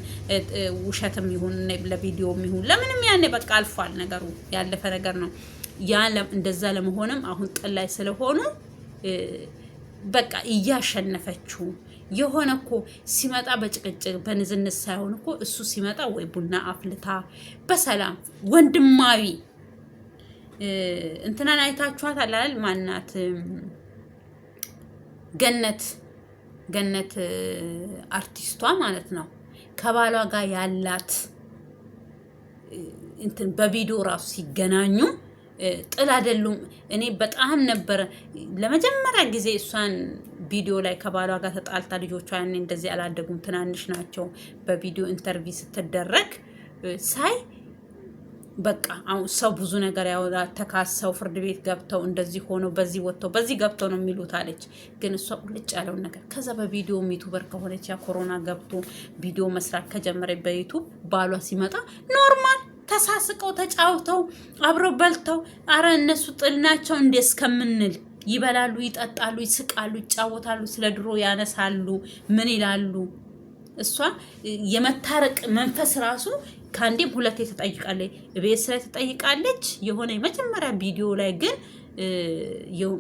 ውሸትም ይሁን ለቪዲዮም ይሁን ለምንም ያኔ በቃ አልፏል። ነገሩ ያለፈ ነገር ነው። ያ እንደዛ ለመሆንም አሁን ጥል ላይ ስለሆኑ በቃ እያሸነፈችው የሆነ እኮ ሲመጣ በጭቅጭቅ በንዝንዝ ሳይሆን እኮ እሱ ሲመጣ ወይ ቡና አፍልታ በሰላም ወንድማዊ እንትናን አይታችኋት አላል? ማናት? ገነት አርቲስቷ ማለት ነው። ከባሏ ጋር ያላት እንትን በቪዲዮ ራሱ ሲገናኙ ጥል አይደሉም። እኔ በጣም ነበረ ለመጀመሪያ ጊዜ እሷን ቪዲዮ ላይ ከባሏ ጋር ተጣልታ ልጆቿ ያኔ እንደዚህ አላደጉም፣ ትናንሽ ናቸው። በቪዲዮ ኢንተርቪው ስትደረግ ሳይ በቃ አሁን ሰው ብዙ ነገር ያወራ ተካሰው ፍርድ ቤት ገብተው እንደዚህ ሆኖ በዚህ ወጥተው በዚህ ገብተው ነው የሚሉት አለች። ግን እሷ ቁልጭ ያለውን ነገር ከዛ በቪዲዮ ዩቲዩበር ከሆነች ያ ኮሮና ገብቶ ቪዲዮ መስራት ከጀመረ በዩቲዩብ ባሏ ሲመጣ ኖርማል ተሳስቀው ተጫውተው አብረው በልተው አረ እነሱ ጥል ናቸው እንደ እስከምንል ይበላሉ፣ ይጠጣሉ፣ ይስቃሉ፣ ይጫወታሉ፣ ስለ ድሮ ያነሳሉ፣ ምን ይላሉ። እሷ የመታረቅ መንፈስ ራሱ ከአንዴም ሁለቴ ተጠይቃለች፣ ቤት ላይ ተጠይቃለች። የሆነ የመጀመሪያ ቪዲዮ ላይ ግን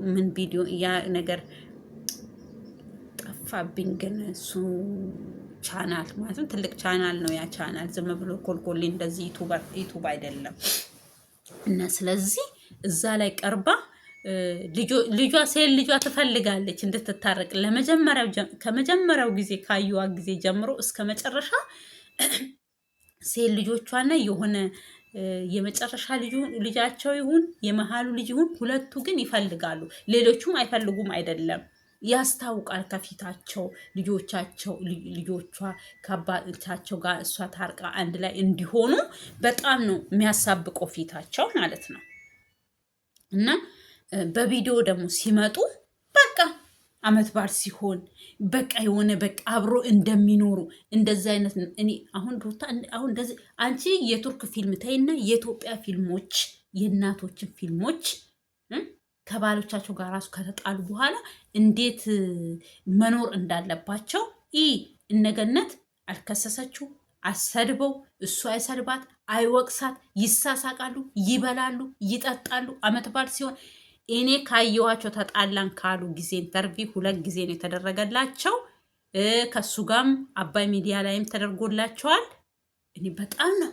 ምን ቪዲዮ ያ ነገር ጠፋብኝ። ግን እሱ ቻናል ማለት ትልቅ ቻናል ነው። ያ ቻናል ዝም ብሎ ኮልኮሌ እንደዚህ ዩቱብ አይደለም። እና ስለዚህ እዛ ላይ ቀርባ ልጇ ሴት ልጇ ትፈልጋለች እንድትታረቅ ከመጀመሪያው ጊዜ ካዩዋ ጊዜ ጀምሮ እስከ መጨረሻ ሴት ልጆቿና የሆነ የመጨረሻ ልጃቸው ይሁን የመሃሉ ልጅ ይሁን ሁለቱ ግን ይፈልጋሉ። ሌሎቹም አይፈልጉም አይደለም። ያስታውቃል ከፊታቸው ልጆቿ ከአባታቸው ጋር እሷ ታርቃ አንድ ላይ እንዲሆኑ በጣም ነው የሚያሳብቀው ፊታቸው ማለት ነው። እና በቪዲዮ ደግሞ ሲመጡ በቃ አመት በዓል ሲሆን በቃ የሆነ በቃ አብሮ እንደሚኖሩ እንደዚህ አይነት እኔ አሁን ሩታ አሁን እንደዚህ አንቺ የቱርክ ፊልም ተይና የኢትዮጵያ ፊልሞች የእናቶችን ፊልሞች ከባሎቻቸው ጋር ራሱ ከተጣሉ በኋላ እንዴት መኖር እንዳለባቸው እነገነት አልከሰሰችው፣ አሰድበው፣ እሱ አይሰድባት፣ አይወቅሳት፣ ይሳሳቃሉ፣ ይበላሉ፣ ይጠጣሉ። አመት በዓል ሲሆን እኔ ካየኋቸው ተጣላን ካሉ ጊዜ ኢንተርቪው 2 ጊዜ ነው የተደረገላቸው። ከሱ ጋርም አባይ ሚዲያ ላይም ተደርጎላቸዋል። እኔ በጣም ነው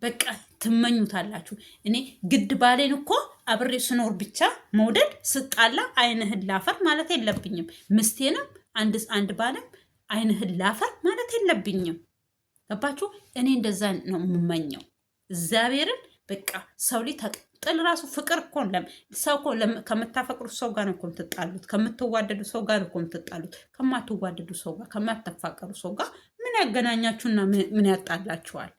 በቃ ትመኙታላችሁ። እኔ ግድ ባሌን እኮ አብሬ ስኖር ብቻ መውደድ ስጣላ አይንህን ላፈር ማለት የለብኝም። ምስቴንም አንድ ባለም አይንህን ላፈር ማለት የለብኝም። ገባችሁ? እኔ እንደዛ ነው የምመኘው። እግዚአብሔርን በቃ ሰው ልጅ ጥል ራሱ ፍቅር እኮ ሰው እኮ ከምታፈቅሩት ሰው ጋር ነው እኮ የምትጣሉት። ከምትዋደዱ ሰው ጋር ነው እኮ የምትጣሉት። ከማትዋደዱ ሰው ጋር ከማትፋቀሩ ሰው ጋር ምን ያገናኛችሁና ምን ያጣላችኋል?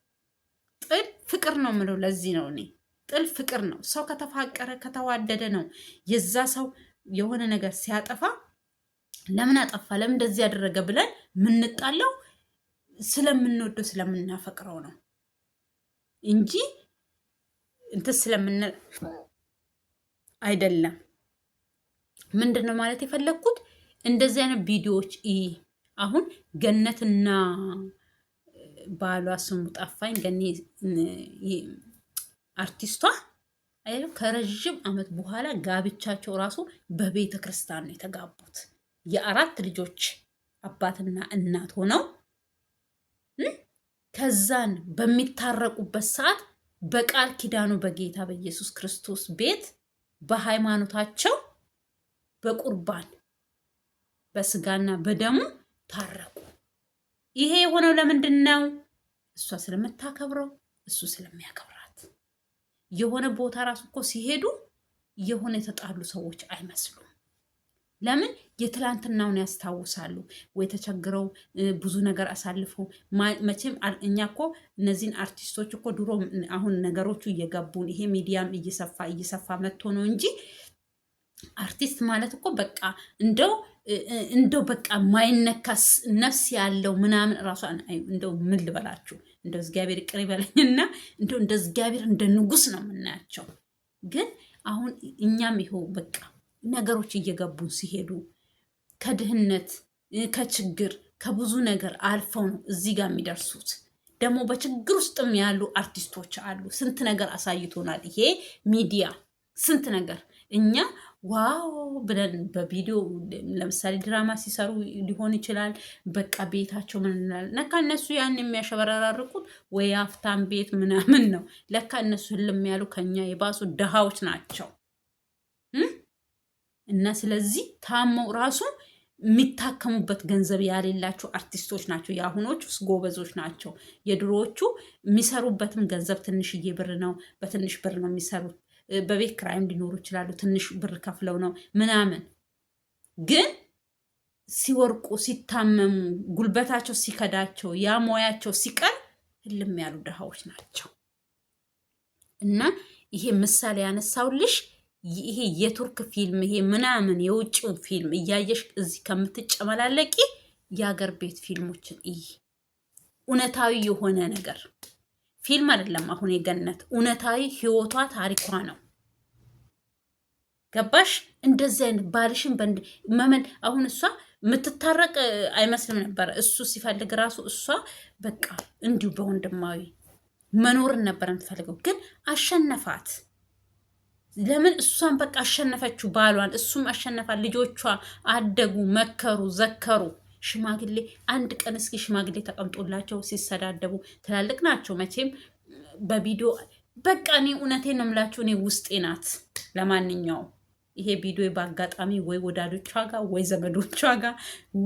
ጥል ፍቅር ነው የምለው። ለዚህ ነው እኔ ጥል ፍቅር ነው። ሰው ከተፋቀረ ከተዋደደ ነው የዛ ሰው የሆነ ነገር ሲያጠፋ ለምን አጠፋ ለምን እንደዚህ ያደረገ ብለን ምንጣለው ስለምንወደው ስለምናፈቅረው ነው እንጂ እንትን ስለምን አይደለም። ምንድን ነው ማለት የፈለግኩት እንደዚህ አይነት ቪዲዮዎች አሁን ገነትና ባሏ ስሙ ጠፋኝ፣ ገኔ አርቲስቷ ከረዥም ዓመት በኋላ ጋብቻቸው ራሱ በቤተ ክርስቲያን ነው የተጋቡት። የ4 ልጆች አባትና እናት ሆነው ከዛን በሚታረቁበት ሰዓት በቃል ኪዳኑ በጌታ በኢየሱስ ክርስቶስ ቤት በሃይማኖታቸው በቁርባን በስጋና በደሙ ታረቁ። ይሄ የሆነው ለምንድን ነው? እሷ ስለምታከብረው እሱ ስለሚያከብራት። የሆነ ቦታ ራሱ እኮ ሲሄዱ የሆነ የተጣሉ ሰዎች አይመስሉም። ለምን? የትላንትናውን ያስታውሳሉ ወይ ተቸግረው ብዙ ነገር አሳልፈው። መቼም እኛ እኮ እነዚህን አርቲስቶች እኮ ድሮ አሁን ነገሮቹ እየገቡን ይሄ ሚዲያም እየሰፋ መጥቶ ነው እንጂ አርቲስት ማለት እኮ በቃ እንደው በቃ ማይነካስ ነፍስ ያለው ምናምን ራሱ እንደው ምን ልበላችሁ፣ እንደው እግዚአብሔር ይቅር ይበለኝና እንደው እንደ እግዚአብሔር እንደ ንጉስ ነው የምናያቸው። ግን አሁን እኛም ይኸው በቃ ነገሮች እየገቡን ሲሄዱ ከድህነት ከችግር ከብዙ ነገር አልፈው ነው እዚህ ጋር የሚደርሱት። ደግሞ በችግር ውስጥም ያሉ አርቲስቶች አሉ። ስንት ነገር አሳይቶናል ይሄ ሚዲያ፣ ስንት ነገር እኛ ዋው ብለን በቪዲዮ ለምሳሌ ድራማ ሲሰሩ ሊሆን ይችላል። በቃ ቤታቸው ምን እንላለን ለካ እነሱ ያን የሚያሸበረራርቁት ወይ አፍታም ቤት ምናምን ነው። ለካ እነሱ ህልም ያሉ ከኛ የባሱ ድሃዎች ናቸው። እና ስለዚህ ታመው ራሱ የሚታከሙበት ገንዘብ ያሌላቸው አርቲስቶች ናቸው። የአሁኖቹ ጎበዞች ናቸው። የድሮዎቹ የሚሰሩበትም ገንዘብ ትንሽዬ ብር ነው። በትንሽ ብር ነው የሚሰሩት። በቤት ክራይም ሊኖሩ ይችላሉ። ትንሽ ብር ከፍለው ነው ምናምን። ግን ሲወርቁ ሲታመሙ ጉልበታቸው ሲከዳቸው ያ ሞያቸው ሲቀር ህልም ያሉ ድሃዎች ናቸው። እና ይሄ ምሳሌ ያነሳውልሽ ይሄ የቱርክ ፊልም ይሄ ምናምን የውጭውን ፊልም እያየሽ እዚህ ከምትጨመላለቂ የሀገር ቤት ፊልሞችን እውነታዊ የሆነ ነገር ፊልም አይደለም። አሁን የገነት እውነታዊ ህይወቷ ታሪኳ ነው። ገባሽ? እንደዚህ አይነት ባልሽን መመን አሁን እሷ የምትታረቅ አይመስልም ነበር። እሱ ሲፈልግ ራሱ እሷ በቃ እንዲሁ በወንድማዊ መኖርን ነበር የምትፈልገው፣ ግን አሸነፋት። ለምን? እሷን በቃ አሸነፈችው ባሏን፣ እሱም አሸነፋት። ልጆቿ አደጉ፣ መከሩ፣ ዘከሩ። ሽማግሌ አንድ ቀን እስኪ ሽማግሌ ተቀምጦላቸው ሲሰዳደቡ ትላልቅ ናቸው መቼም በቪዲዮ በቃ እኔ እውነቴን ነው የምላችሁ፣ እኔ ውስጤ ናት። ለማንኛውም ይሄ ቪዲዮ በአጋጣሚ ወይ ወዳጆቿ ጋር ወይ ዘመዶቿ ጋር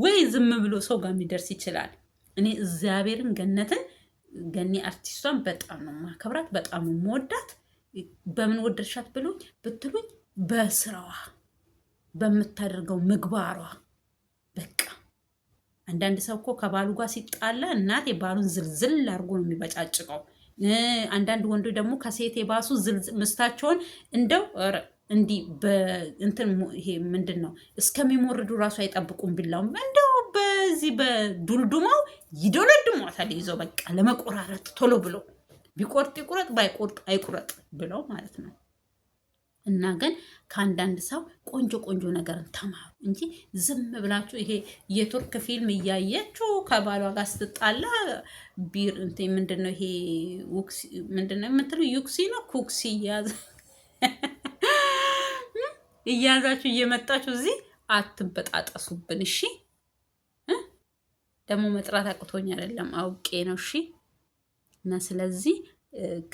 ወይ ዝም ብሎ ሰው ጋር የሚደርስ ይችላል። እኔ እግዚአብሔርን ገነትን ገኒ አርቲስቷን በጣም ነው ማከብራት፣ በጣም ነው የምወዳት። በምን ወደድሻት ብትሉኝ በስራዋ በምታደርገው ምግባሯ በቃ አንዳንድ ሰው እኮ ከባሉ ጋር ሲጣላ እናቴ ባሉን ዝልዝል አድርጎ ነው የሚበጫጭቀው። አንዳንድ ወንዶች ደግሞ ከሴት የባሱ ምስታቸውን እንደው እንዲህ በእንትን ይሄ ምንድን ነው እስከሚሞርዱ ራሱ አይጠብቁም። ቢላውም እንደው በዚህ በዱልዱማው ይዶለድሟታል ይዘው በቃ ለመቆራረጥ ቶሎ ብሎ ቢቆርጥ ይቁረጥ ባይቆርጥ አይቁረጥ ብለው ማለት ነው። እና ግን ከአንዳንድ ሰው ቆንጆ ቆንጆ ነገርን ተማሩ እንጂ ዝም ብላችሁ ይሄ የቱርክ ፊልም እያየችሁ ከባሏ ጋር ስትጣላ ቢር ምንድን ነው ይሄ ምንድን ነው የምትለው ዩክሲ ነው ኩክሲ እያዛችሁ እየመጣችሁ እዚህ አትበጣጠሱብን። እሺ ደግሞ መጥራት አቅቶኝ አይደለም አውቄ ነው። እሺ እና ስለዚህ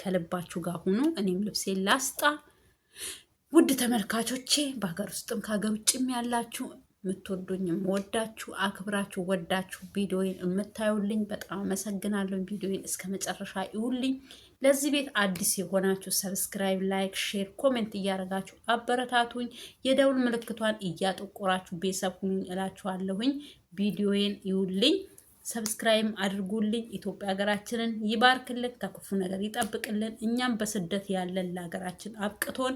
ከልባችሁ ጋር ሁኑ። እኔም ልብሴን ላስጣ። ውድ ተመልካቾቼ በሀገር ውስጥም ከሀገር ውጭም ያላችሁ የምትወዱኝም ወዳችሁ አክብራችሁ ወዳችሁ ቪዲዮን የምታዩልኝ በጣም አመሰግናለሁ። ቪዲዮን እስከ መጨረሻ ይውልኝ። ለዚህ ቤት አዲስ የሆናችሁ ሰብስክራይብ፣ ላይክ፣ ሼር፣ ኮሜንት እያደረጋችሁ አበረታቱኝ። የደውል ምልክቷን እያጠቆራችሁ ቤተሰብ ሁኑኝ እላችኋለሁኝ። ቪዲዮን ይውልኝ። ሰብስክራይብ አድርጉልኝ። ኢትዮጵያ ሀገራችንን ይባርክልን፣ ከክፉ ነገር ይጠብቅልን። እኛም በስደት ያለን ለሀገራችን አብቅቶን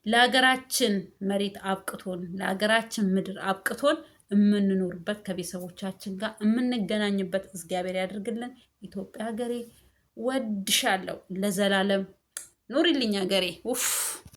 ለሀገራችን መሬት አብቅቶን ለሀገራችን ምድር አብቅቶን የምንኖርበት ከቤተሰቦቻችን ጋር የምንገናኝበት እግዚአብሔር ያድርግልን። ኢትዮጵያ ሀገሬ ወድሻለሁ። ለዘላለም ኑሪልኝ ሀገሬ። ውፍ